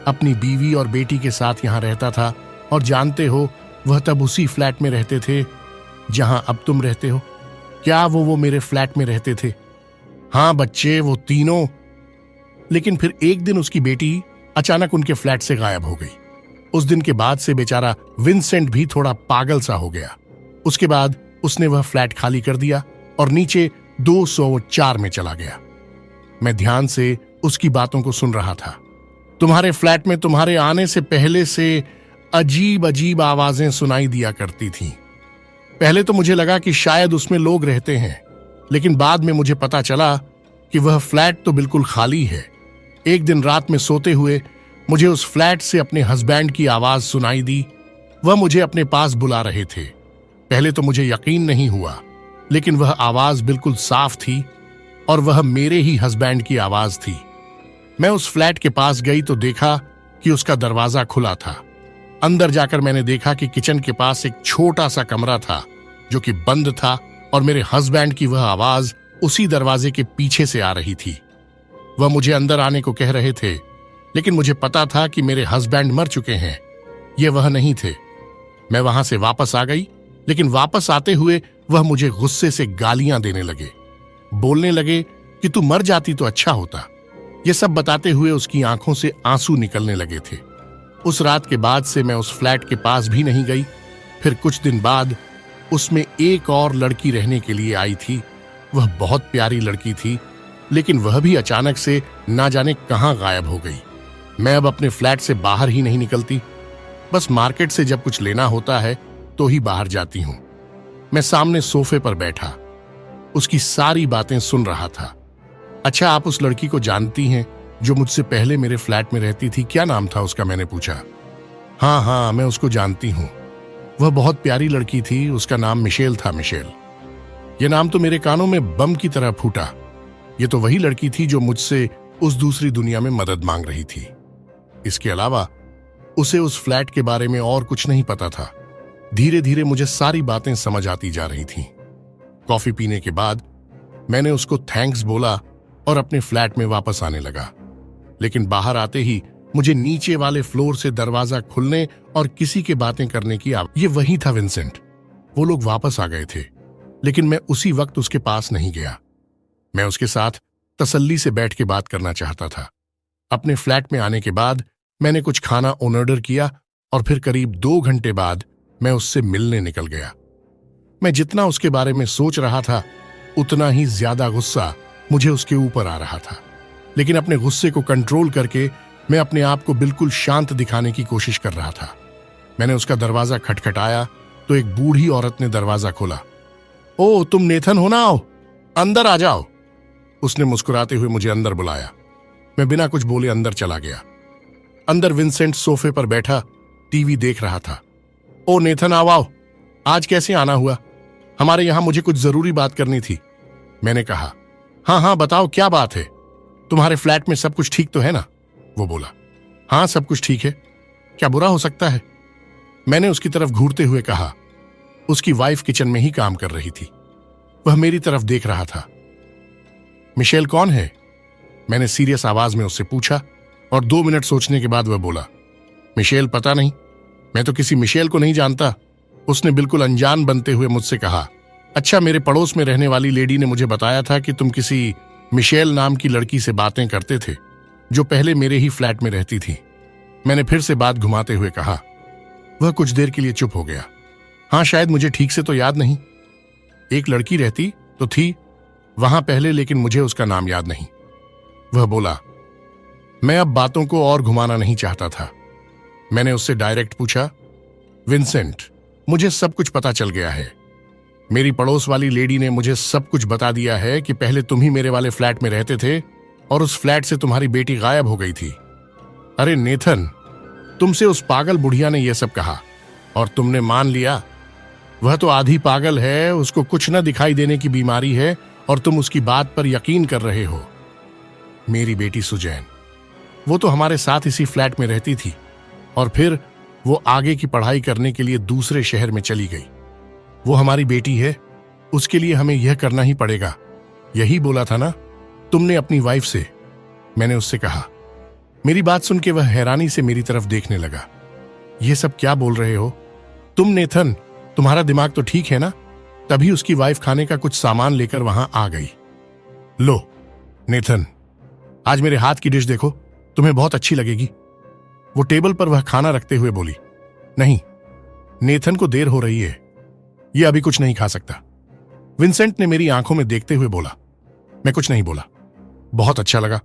अपनी बीवी और बेटी के साथ यहां रहता था। और जानते हो, वह तब उसी फ्लैट में रहते थे जहां अब तुम रहते हो। क्या वो मेरे फ्लैट में रहते थे? हाँ बच्चे, वो तीनों। लेकिन फिर एक दिन उसकी बेटी अचानक उनके फ्लैट से गायब हो गई। उस दिन के बाद से बेचारा विंसेंट भी थोड़ा पागल सा हो गया। उसके बाद उसने वह फ्लैट खाली कर दिया और नीचे 204 में चला गया। मैं ध्यान से उसकी बातों को सुन रहा था। तुम्हारे फ्लैट में तुम्हारे आने से पहले से अजीब अजीब आवाजें सुनाई दिया करती थीं। पहले तो मुझे लगा कि शायद उसमें लोग रहते हैं, लेकिन बाद में मुझे पता चला कि वह फ्लैट तो बिल्कुल खाली है। एक दिन रात में सोते हुए मुझे उस फ्लैट से अपने हस्बैंड की आवाज सुनाई दी। वह मुझे अपने पास बुला रहे थे। पहले तो मुझे यकीन नहीं हुआ, लेकिन वह आवाज बिल्कुल साफ थी और वह मेरे ही हस्बैंड की आवाज थी। मैं उस फ्लैट के पास गई तो देखा कि उसका दरवाजा खुला था। अंदर जाकर मैंने देखा कि किचन के पास एक छोटा सा कमरा था जो कि बंद था, और मेरे हस्बैंड की वह आवाज उसी दरवाजे के पीछे से आ रही थी। वह मुझे अंदर आने को कह रहे थे, लेकिन मुझे पता था कि मेरे हस्बैंड मर चुके हैं। ये वह नहीं थे। मैं वहां से वापस आ गई, लेकिन वापस आते हुए वह मुझे गुस्से से गालियां देने लगे। बोलने लगे कि तू मर जाती तो अच्छा होता। ये सब बताते हुए उसकी आंखों से आंसू निकलने लगे थे। उस रात के बाद से मैं उस फ्लैट के पास भी नहीं गई। फिर कुछ दिन बाद उसमें एक और लड़की रहने के लिए आई थी। वह बहुत प्यारी लड़की थी, लेकिन वह भी अचानक से ना जाने कहां गायब हो गई। मैं अब अपने फ्लैट से बाहर ही नहीं निकलती। बस मार्केट से जब कुछ लेना होता है तो ही बाहर जाती हूं। मैं सामने सोफे पर बैठा उसकी सारी बातें सुन रहा था। अच्छा, आप उस लड़की को जानती हैं जो मुझसे पहले मेरे फ्लैट में रहती थी? क्या नाम था उसका? मैंने पूछा। हाँ, मैं उसको जानती हूं। वह बहुत प्यारी लड़की थी। उसका नाम मिशेल था। मिशेल, यह नाम तो मेरे कानों में बम की तरह फूटा। ये तो वही लड़की थी जो मुझसे उस दूसरी दुनिया में मदद मांग रही थी। इसके अलावा उसे उस फ्लैट के बारे में और कुछ नहीं पता था। धीरे धीरे मुझे सारी बातें समझ आती जा रही थीं। कॉफी पीने के बाद मैंने उसको थैंक्स बोला और अपने फ्लैट में वापस आने लगा। लेकिन बाहर आते ही मुझे नीचे वाले फ्लोर से दरवाजा खुलने और किसी के बातें करने की आवाज। ये वही था विंसेंट। वो लोग वापस आ गए थे, लेकिन मैं उसी वक्त उसके पास नहीं गया। मैं उसके साथ तसल्ली से बैठ के बात करना चाहता था। अपने फ्लैट में आने के बाद मैंने कुछ खाना ऑर्डर किया और फिर करीब 2 घंटे बाद मैं उससे मिलने निकल गया। मैं जितना उसके बारे में सोच रहा था, उतना ही ज्यादा गुस्सा मुझे उसके ऊपर आ रहा था। लेकिन अपने गुस्से को कंट्रोल करके मैं अपने आप को बिल्कुल शांत दिखाने की कोशिश कर रहा था। मैंने उसका दरवाजा खटखटाया तो एक बूढ़ी औरत ने दरवाजा खोला। ओ, तुम नेथन हो ना? आओ, अंदर आ जाओ। उसने मुस्कुराते हुए मुझे अंदर बुलाया। मैं बिना कुछ बोले अंदर चला गया। अंदर विंसेंट सोफे पर बैठा टीवी देख रहा था। ओ नेथन, आओ, आज कैसे आना हुआ? हमारे यहां मुझे कुछ जरूरी बात करनी थी। मैंने कहा, हाँ, बताओ क्या बात है? तुम्हारे फ्लैट में सब कुछ ठीक तो है ना? वो बोला, हाँ, सब कुछ ठीक है। क्या बुरा हो सकता है? मैंने उसकी तरफ घूरते हुए कहा। उसकी वाइफ किचन में ही काम कर रही थी। वह मेरी तरफ देख रहा था। मिशेल कौन है? मैंने सीरियस आवाज में उससे पूछा और 2 मिनट सोचने के बाद वह बोला, मिशेल पता नहीं, मैं तो किसी मिशेल को नहीं जानता। उसने बिल्कुल अनजान बनते हुए मुझसे कहा, अच्छा, मेरे पड़ोस में रहने वाली लेडी ने मुझे बताया था कि तुम किसी मिशेल नाम की लड़की से बातें करते थे जो पहले मेरे ही फ्लैट में रहती थी। मैंने फिर से बात घुमाते हुए कहा। वह कुछ देर के लिए चुप हो गया। हाँ, शायद मुझे ठीक से तो याद नहीं। एक लड़की रहती तो थी वहां पहले, लेकिन मुझे उसका नाम याद नहीं। वह बोला। मैं अब बातों को और घुमाना नहीं चाहता था। मैंने उससे डायरेक्ट पूछा, विंसेंट, मुझे सब कुछ पता चल गया है। मेरी पड़ोस वाली लेडी ने मुझे सब कुछ बता दिया है कि पहले तुम ही मेरे वाले फ्लैट में रहते थे और उस फ्लैट से तुम्हारी बेटी गायब हो गई थी। अरे नेथन, तुमसे उस पागल बुढ़िया ने यह सब कहा और तुमने मान लिया। वह तो आधी पागल है, उसको कुछ न दिखाई देने की बीमारी है और तुम उसकी बात पर यकीन कर रहे हो। मेरी बेटी सुजैन, वो तो हमारे साथ इसी फ्लैट में रहती थी और फिर वो आगे की पढ़ाई करने के लिए दूसरे शहर में चली गई। वो हमारी बेटी है, उसके लिए हमें यह करना ही पड़ेगा। यही बोला था ना तुमने अपनी वाइफ से, मैंने उससे कहा। मेरी बात सुन के वह हैरानी से मेरी तरफ देखने लगा। यह सब क्या बोल रहे हो तुम नेथन? तुम्हारा दिमाग तो ठीक है ना? तभी उसकी वाइफ खाने का कुछ सामान लेकर वहां आ गई। लो नेथन, आज मेरे हाथ की डिश देखो, तुम्हें बहुत अच्छी लगेगी। वो टेबल पर वह खाना रखते हुए बोली। नहीं, नेथन को देर हो रही है, यह अभी कुछ नहीं खा सकता। विंसेंट ने मेरी आंखों में देखते हुए बोला। मैं कुछ नहीं बोला। बहुत अच्छा लगा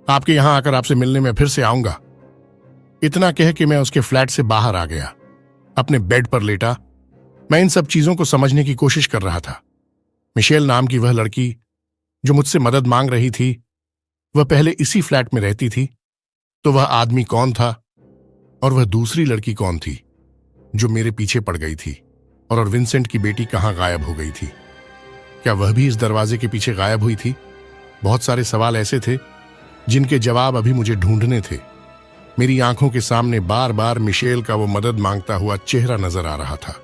आपके यहां आकर, आपसे मिलने में फिर से आऊंगा। इतना कह के मैं उसके फ्लैट से बाहर आ गया, अपने बेड पर लेटा। मैं इन सब चीजों को समझने की कोशिश कर रहा था। मिशेल नाम की वह लड़की जो मुझसे मदद मांग रही थी, वह पहले इसी फ्लैट में रहती थी। तो वह आदमी कौन था और वह दूसरी लड़की कौन थी जो मेरे पीछे पड़ गई थी? और विंसेंट की बेटी कहां गायब हो गई थी? क्या वह भी इस दरवाजे के पीछे गायब हुई थी? बहुत सारे सवाल ऐसे थे जिनके जवाब अभी मुझे ढूंढने थे। मेरी आंखों के सामने बार बार मिशेल का वो मदद मांगता हुआ चेहरा नजर आ रहा था।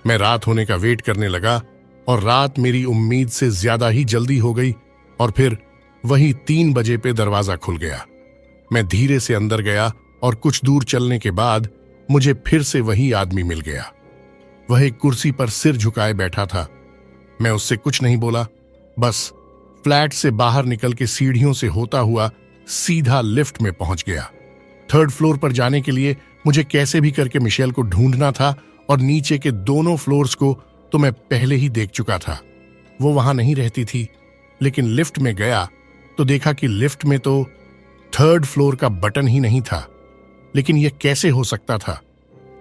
मैं रात होने का वेट करने लगा और रात मेरी उम्मीद से ज्यादा ही जल्दी हो गई और फिर वही 3 बजे पे दरवाजा खुल गया। मैं धीरे से अंदर गया और कुछ दूर चलने के बाद मुझे फिर से वही आदमी मिल गया। वह एक कुर्सी पर सिर झुकाए बैठा था। मैं उससे कुछ नहीं बोला, बस फ्लैट से बाहर निकल के सीढ़ियों से होता हुआ सीधा लिफ्ट में पहुंच गया। 3rd फ्लोर पर जाने के लिए मुझे कैसे भी करके मिशेल को ढूंढना था और नीचे के दोनों फ्लोर्स को तो मैं पहले ही देख चुका था। वो वहां नहीं रहती थी, लेकिन लिफ्ट में गया तो देखा कि लिफ्ट में तो 3rd फ्लोर का बटन ही नहीं था। लेकिन यह कैसे हो सकता था,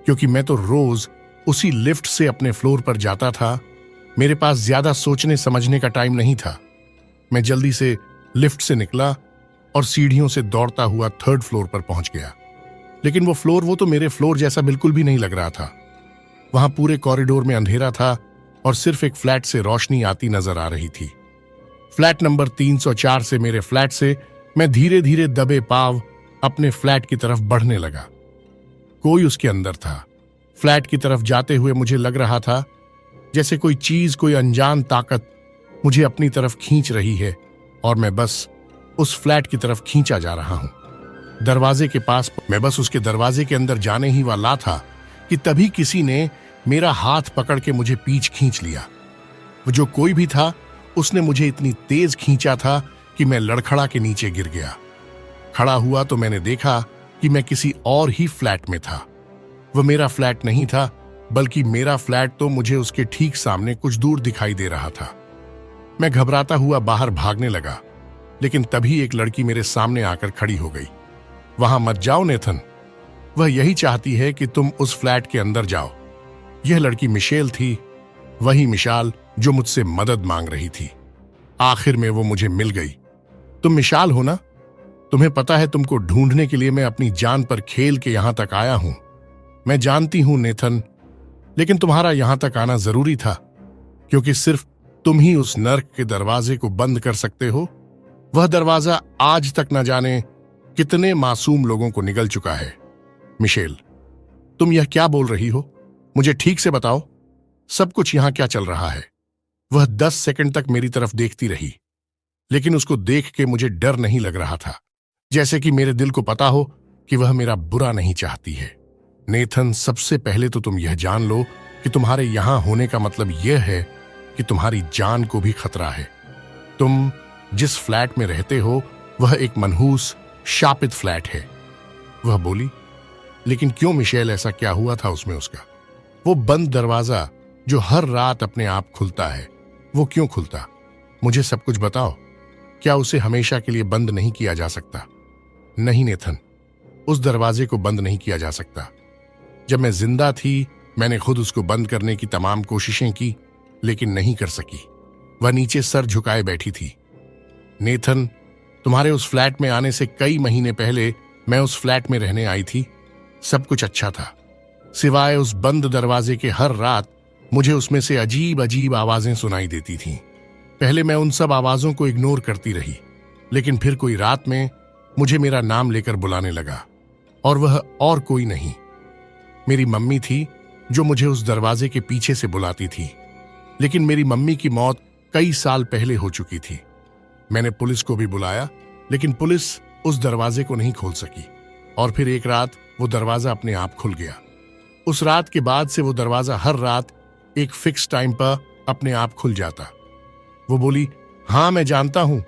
क्योंकि मैं तो रोज उसी लिफ्ट से अपने फ्लोर पर जाता था। मेरे पास ज्यादा सोचने समझने का टाइम नहीं था। मैं जल्दी से लिफ्ट से निकला और सीढ़ियों से दौड़ता हुआ 3rd फ्लोर पर पहुंच गया। लेकिन वो तो मेरे फ्लोर जैसा बिल्कुल भी नहीं लग रहा था। वहां पूरे कॉरिडोर में अंधेरा था और सिर्फ एक फ्लैट से रोशनी आती नजर आ रही थी। फ्लैट नंबर 304 से मेरे फ्लैट से मैं धीरे धीरे दबे पांव अपने फ्लैट की तरफ बढ़ने लगा। कोई उसके अंदर था। फ्लैट की तरफ जाते हुए मुझे लग रहा था जैसे कोई चीज, कोई अनजान ताकत मुझे अपनी तरफ खींच रही है और मैं बस उस फ्लैट की तरफ खींचा जा रहा हूं। दरवाजे के पास मैं बस उसके दरवाजे के अंदर जाने ही वाला था कि तभी किसी ने मेरा हाथ पकड़ के मुझे पीछे खींच लिया। वो जो कोई भी था, उसने मुझे इतनी तेज खींचा था कि मैं लड़खड़ा के नीचे गिर गया। खड़ा हुआ तो मैंने देखा कि मैं किसी और ही फ्लैट में था। वह मेरा फ्लैट नहीं था, बल्कि मेरा फ्लैट तो मुझे उसके ठीक सामने कुछ दूर दिखाई दे रहा था। मैं घबराता हुआ बाहर भागने लगा, लेकिन तभी एक लड़की मेरे सामने आकर खड़ी हो गई। वहां मत जाओ नेथन, वह यही चाहती है कि तुम उस फ्लैट के अंदर जाओ। यह लड़की मिशेल थी, वही मिशाल जो मुझसे मदद मांग रही थी। आखिर में वो मुझे मिल गई। तुम मिशाल हो ना? तुम्हें पता है तुमको ढूंढने के लिए मैं अपनी जान पर खेल के यहां तक आया हूं। मैं जानती हूं नेथन, लेकिन तुम्हारा यहां तक आना जरूरी था, क्योंकि सिर्फ तुम ही उस नर्क के दरवाजे को बंद कर सकते हो। वह दरवाजा आज तक न जाने कितने मासूम लोगों को निगल चुका है। मिशेल, तुम यह क्या बोल रही हो? मुझे ठीक से बताओ, सब कुछ यहां क्या चल रहा है? वह 10 सेकंड तक मेरी तरफ देखती रही, लेकिन उसको देख के मुझे डर नहीं लग रहा था, जैसे कि मेरे दिल को पता हो कि वह मेरा बुरा नहीं चाहती है। नेथन, सबसे पहले तो तुम यह जान लो कि तुम्हारे यहां होने का मतलब यह है कि तुम्हारी जान को भी खतरा है। तुम जिस फ्लैट में रहते हो वह एक मनहूस शापित फ्लैट है। वह बोली, लेकिन क्यों मिशेल, ऐसा क्या हुआ था उसमें उसका? वो बंद दरवाजा जो हर रात अपने आप खुलता है, वो क्यों खुलता? मुझे सब कुछ बताओ। क्या उसे हमेशा के लिए बंद नहीं किया जा सकता? नहीं नेथन, उस दरवाजे को बंद नहीं किया जा सकता। जब मैं जिंदा थी मैंने खुद उसको बंद करने की तमाम कोशिशें की, लेकिन नहीं कर सकी। वह नीचे सर झुकाए बैठी थी। नेथन, तुम्हारे उस फ्लैट में आने से कई महीने पहले मैं उस फ्लैट में रहने आई थी। सब कुछ अच्छा था, सिवाय उस बंद दरवाजे के। हर रात मुझे उसमें से अजीब अजीब आवाजें सुनाई देती थीं। पहले मैं उन सब आवाजों को इग्नोर करती रही, लेकिन फिर कोई रात में मुझे मेरा नाम लेकर बुलाने लगा, और वह और कोई नहीं, मेरी मम्मी थी जो मुझे उस दरवाजे के पीछे से बुलाती थी। लेकिन मेरी मम्मी की मौत कई साल पहले हो चुकी थी। मैंने पुलिस को भी बुलाया, लेकिन पुलिस उस दरवाजे को नहीं खोल सकी। और फिर एक रात वो दरवाजा अपने आप खुल गया। उस रात के बाद से वो दरवाजा हर रात एक फिक्स टाइम पर अपने आप खुल जाता। वो बोली, हाँ मैं जानता हूं।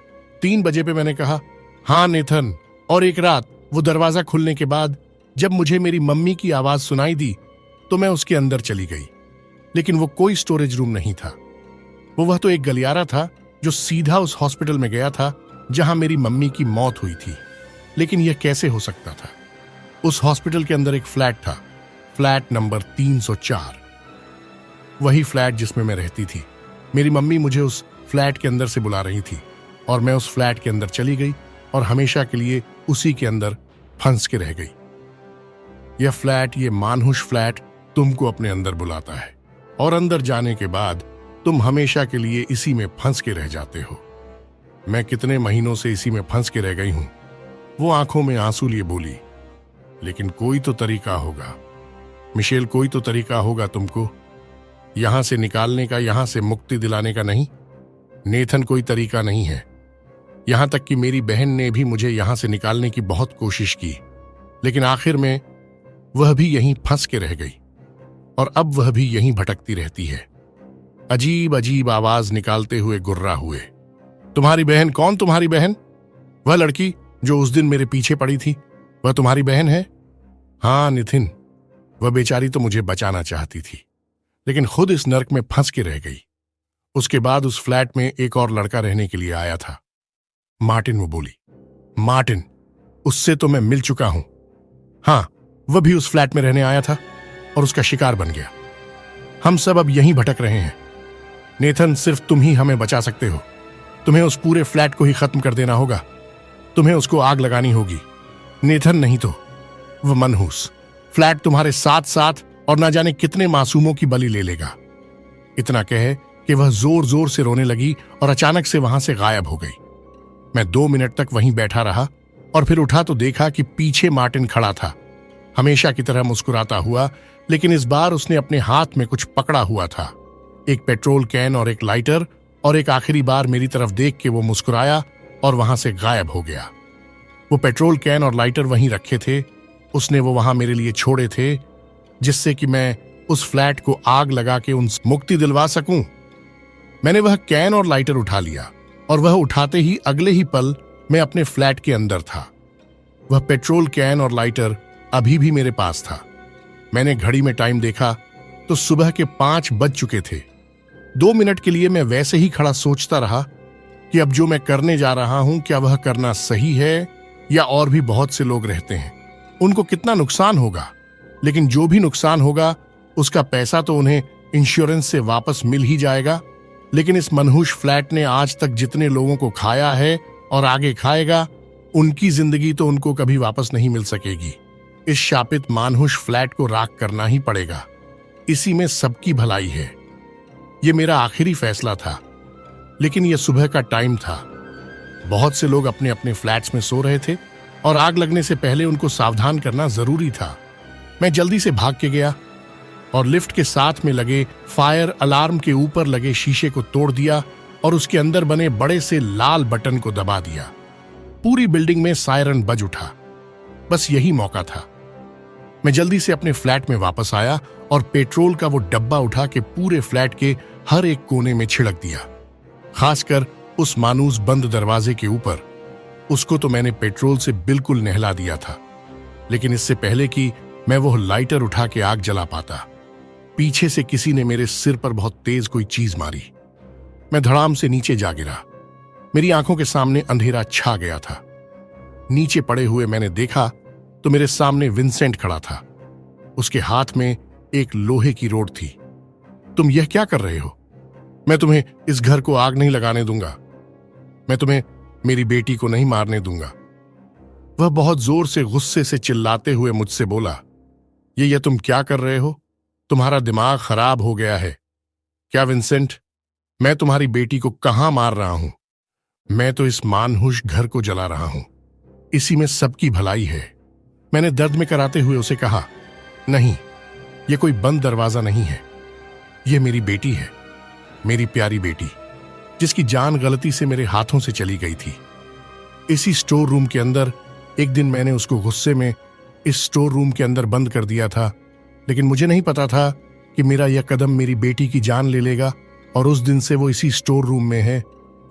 3 बजे पे मैंने कहा, हाँ नेथन। और एक रात वो दरवाजा खुलने के बाद जब मुझे मेरी मम्मी की आवाज सुनाई दी तो मैं उसके अंदर चली गई। लेकिन वो कोई स्टोरेज रूम नहीं था। वह तो एक गलियारा था जो सीधा उस हॉस्पिटल में गया था जहां मेरी मम्मी की मौत हुई थी। लेकिन यह कैसे हो सकता था? उस हॉस्पिटल के अंदर एक फ्लैट था, फ्लैट नंबर 304। वही फ्लैट जिसमें मैं रहती थी। मेरी मम्मी मुझे उस फ्लैट के अंदर से बुला रही थी, और मैं उस फ्लैट के अंदर चली गई और हमेशा के लिए उसी के अंदर फंस के रह गई। यह फ्लैट, ये मानहुष फ्लैट तुमको अपने अंदर बुलाता है, और अंदर जाने के बाद तुम हमेशा के लिए इसी में फंस के रह जाते हो। मैं कितने महीनों से इसी में फंस के रह गई हूं। वो आंखों में आंसू लिए बोली, लेकिन कोई तो तरीका होगा मिशेल, कोई तो तरीका होगा तुमको यहां से निकालने का, यहां से मुक्ति दिलाने का। नहीं नेथन, कोई तरीका नहीं है। यहां तक कि मेरी बहन ने भी मुझे यहां से निकालने की बहुत कोशिश की, लेकिन आखिर में वह भी यहीं फंस के रह गई, और अब वह भी यहीं भटकती रहती है, अजीब अजीब आवाज निकालते हुए गुर्रा हुए। तुम्हारी बहन? कौन तुम्हारी बहन? वह लड़की जो उस दिन मेरे पीछे पड़ी थी, वह तुम्हारी बहन है? हाँ नितिन, वह बेचारी तो मुझे बचाना चाहती थी, लेकिन खुद इस नर्क में फंस के रह गई। उसके बाद उस फ्लैट में एक और लड़का रहने के लिए आया था, मार्टिन। वो बोली, मार्टिन, उससे तो मैं मिल चुका हूं। हाँ, वह भी उस फ्लैट में रहने आया था और उसका शिकार बन गया। हम सब अब यहीं भटक रहे हैं। नेथन, सिर्फ तुम ही हमें बचा सकते हो। तुम्हें उस पूरे फ्लैट को ही खत्म कर देना होगा। तुम्हें उसको आग लगानी होगी। नेथन, नहीं तो वह मनहूस फ्लैट तुम्हारे साथ साथ और ना जाने कितने मासूमों की बलि ले लेगा। इतना कहे कि वह जोर जोर से रोने लगी और अचानक से वहां से गायब हो गई। मैं 2 मिनट तक वहीं बैठा रहा और फिर उठा तो देखा कि पीछे मार्टिन खड़ा था, हमेशा की तरह मुस्कुराता हुआ, लेकिन इस बार उसने अपने हाथ में कुछ पकड़ा हुआ था, एक पेट्रोल कैन और एक लाइटर। और एक आखिरी बार मेरी तरफ देख के वो मुस्कुराया और वहां से गायब हो गया। वो पेट्रोल कैन और लाइटर वहीं रखे थे। उसने वो वहां मेरे लिए छोड़े थे, जिससे कि मैं उस फ्लैट को आग लगा के उनसे मुक्ति दिलवा सकूं। मैंने वह कैन और लाइटर उठा लिया, और वह उठाते ही अगले ही पल मैं अपने फ्लैट के अंदर था। वह पेट्रोल कैन और लाइटर अभी भी मेरे पास था। मैंने घड़ी में टाइम देखा तो सुबह के 5 बज चुके थे। 2 मिनट के लिए मैं वैसे ही खड़ा सोचता रहा कि अब जो मैं करने जा रहा हूं, क्या वह करना सही है, या और भी बहुत से लोग रहते हैं, उनको कितना नुकसान होगा। लेकिन जो भी नुकसान होगा उसका पैसा तो उन्हें इंश्योरेंस से वापस मिल ही जाएगा। लेकिन इस मनहूस फ्लैट ने आज तक जितने लोगों को खाया है और आगे खाएगा, उनकी जिंदगी तो उनको कभी वापस नहीं मिल सकेगी। इस शापित मानहुष फ्लैट को राख करना ही पड़ेगा। इसी में सबकी भलाई है। यह मेरा आखिरी फैसला था, लेकिन यह सुबह का टाइम था। बहुत से लोग अपने अपने फ्लैट्स में सो रहे थे और आग लगने से पहले उनको सावधान करना जरूरी था। मैं जल्दी से भाग के गया और लिफ्ट के साथ में लगे फायर अलार्म के ऊपर लगे शीशे को तोड़ दिया और उसके अंदर बने बड़े से लाल बटन को दबा दिया। पूरी बिल्डिंग में सायरन बज उठा। बस यही मौका था। मैं जल्दी से अपने फ्लैट में वापस आया और पेट्रोल का वो डब्बा उठा के पूरे फ्लैट के हर एक कोने में छिड़क दिया, खासकर उस मानूस बंद दरवाजे के ऊपर। उसको तो मैंने पेट्रोल से बिल्कुल नहला दिया था, लेकिन इससे पहले कि मैं वो लाइटर उठा के आग जला पाता, पीछे से किसी ने मेरे सिर पर बहुत तेज कोई चीज मारी। मैं धड़ाम से नीचे जा गिरा। मेरी आंखों के सामने अंधेरा छा गया था। नीचे पड़े हुए मैंने देखा तो मेरे सामने विंसेंट खड़ा था। उसके हाथ में एक लोहे की रोड थी। तुम यह क्या कर रहे हो? मैं तुम्हें इस घर को आग नहीं लगाने दूंगा। मैं तुम्हें मेरी बेटी को नहीं मारने दूंगा। वह बहुत जोर से गुस्से से चिल्लाते हुए मुझसे बोला, ये तुम क्या कर रहे हो? तुम्हारा दिमाग खराब हो गया है क्या विंसेंट? मैं तुम्हारी बेटी को कहां मार रहा हूं? मैं तो इस मानहूस घर को जला रहा हूं। इसी में सबकी भलाई है। मैंने दर्द में कराते हुए उसे कहा, नहीं, यह कोई बंद दरवाजा नहीं है। यह मेरी बेटी है, मेरी प्यारी बेटी, जिसकी जान गलती से मेरे हाथों से चली गई थी। इसी स्टोर रूम के अंदर एक दिन मैंने उसको गुस्से में इस स्टोर रूम के अंदर बंद कर दिया था, लेकिन मुझे नहीं पता था कि मेरा यह कदम मेरी बेटी की जान ले लेगा। और उस दिन से वो इसी स्टोर रूम में है।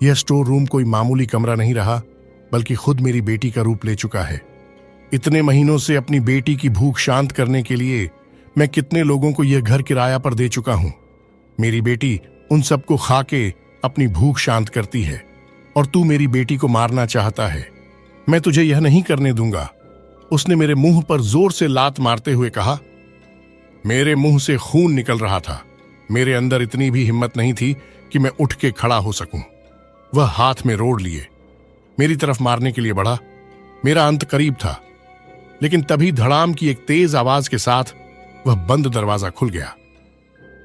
यह स्टोर रूम कोई मामूली कमरा नहीं रहा, बल्कि खुद मेरी बेटी का रूप ले चुका है। इतने महीनों से अपनी बेटी की भूख शांत करने के लिए मैं कितने लोगों को यह घर किराया पर दे चुका हूं। मेरी बेटी उन सबको खा के अपनी भूख शांत करती है, और तू मेरी बेटी को मारना चाहता है। मैं तुझे यह नहीं करने दूंगा। उसने मेरे मुंह पर जोर से लात मारते हुए कहा। मेरे मुंह से खून निकल रहा था। मेरे अंदर इतनी भी हिम्मत नहीं थी कि मैं उठ के खड़ा हो सकूं। वह हाथ में रोड लिए मेरी तरफ मारने के लिए बढ़ा। मेरा अंत करीब था, लेकिन तभी धड़ाम की एक तेज आवाज के साथ वह बंद दरवाजा खुल गया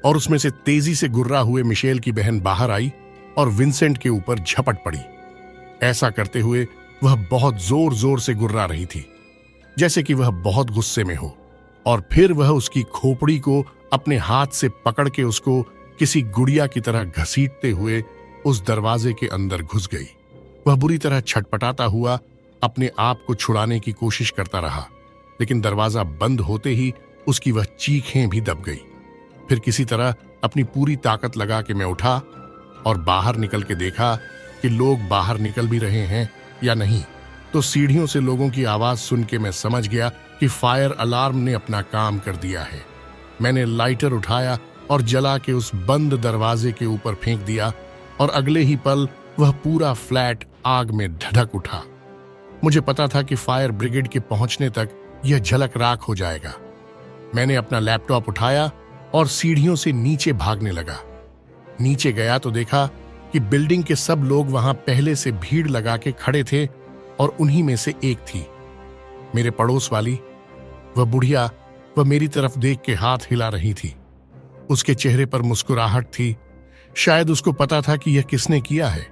और उसमें से तेजी से गुर्रा हुए मिशेल की बहन बाहर आई और विंसेंट के ऊपर झपट पड़ी। ऐसा करते हुए वह बहुत जोर जोर से गुर्रा रही थी, जैसे कि वह बहुत गुस्से में हो। और फिर वह उसकी खोपड़ी को अपने हाथ से पकड़ के उसको किसी गुड़िया की तरह घसीटते हुए उस दरवाजे के अंदर घुस गई। वह बुरी तरह छटपटाता हुआ अपने आप को छुड़ाने की कोशिश करता रहा, लेकिन दरवाजा बंद होते ही उसकी वह चीखें भी दब गई। फिर किसी तरह अपनी पूरी ताकत लगा के मैं उठा और बाहर निकल के देखा कि लोग बाहर निकल भी रहे हैं या नहीं। तो सीढ़ियों से लोगों की आवाज सुन के मैं समझ गया कि फायर अलार्म ने अपना काम कर दिया है। मैंने लाइटर उठाया और जला के उस बंद दरवाजे के ऊपर फेंक दिया, और अगले ही पल वह पूरा फ्लैट आग में ढधक उठा। मुझे पता था कि फायर ब्रिगेड के पहुंचने तक यह झलक राख हो जाएगा। मैंने अपना लैपटॉप उठाया और सीढ़ियों से नीचे भागने लगा। नीचे गया तो देखा कि बिल्डिंग के सब लोग वहां पहले से भीड़ लगा के खड़े थे, और उन्हीं में से एक थी मेरे पड़ोस वाली। वह बुढ़िया वह मेरी तरफ देख के हाथ हिला रही थी। उसके चेहरे पर मुस्कुराहट थी। शायद उसको पता था कि यह किसने किया है।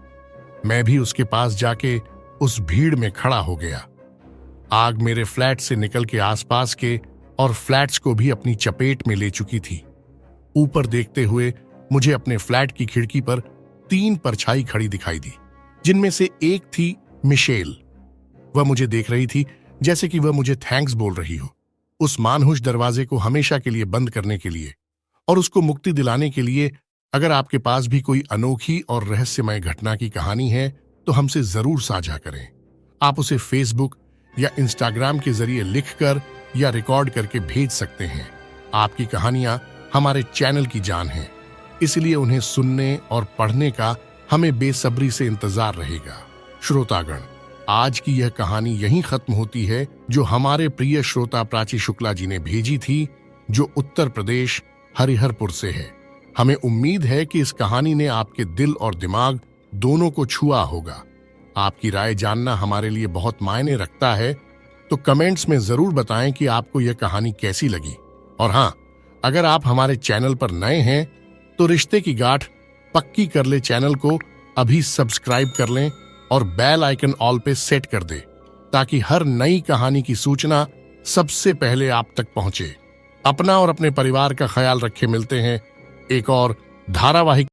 मैं भी उसके पास जाके उस भीड़ में खड़ा हो गया। आग मेरे फ्लैट से निकल के आसपास के और फ्लैट्स को भी अपनी चपेट में ले चुकी थी। ऊपर देखते हुए मुझे अपने फ्लैट की खिड़की पर 3 परछाई खड़ी दिखाई दी, जिनमें से एक थी मिशेल। वह मुझे देख रही थी जैसे कि वह मुझे थैंक्स बोल रही हो, उस मानहूस दरवाजे को हमेशा के लिए बंद करने के लिए और उसको मुक्ति दिलाने के लिए। अगर आपके पास भी कोई अनोखी और रहस्यमय घटना की कहानी है तो हमसे जरूर साझा करें। आप उसे फेसबुक या इंस्टाग्राम के जरिए लिखकर या रिकॉर्ड करके भेज सकते हैं। आपकी कहानियां हमारे चैनल की जान हैं, इसलिए उन्हें सुनने और पढ़ने का हमें बेसब्री से इंतजार रहेगा। श्रोतागण, आज की यह कहानी यहीं खत्म होती है, जो हमारे प्रिय श्रोता प्राची शुक्ला जी ने भेजी थी, जो उत्तर प्रदेश हरिहरपुर से है। हमें उम्मीद है कि इस कहानी ने आपके दिल और दिमाग दोनों को छुआ होगा। आपकी राय जानना हमारे लिए बहुत मायने रखता है, तो कमेंट्स में जरूर बताएं कि आपको यह कहानी कैसी लगी। और हाँ, अगर आप हमारे चैनल पर नए हैं तो रिश्ते की गांठ पक्की कर ले चैनल को अभी सब्सक्राइब कर लें और बेल आइकन ऑल पे सेट कर दे, ताकि हर नई कहानी की सूचना सबसे पहले आप तक पहुंचे। अपना और अपने परिवार का ख्याल रखें। मिलते हैं एक और धारावाहिक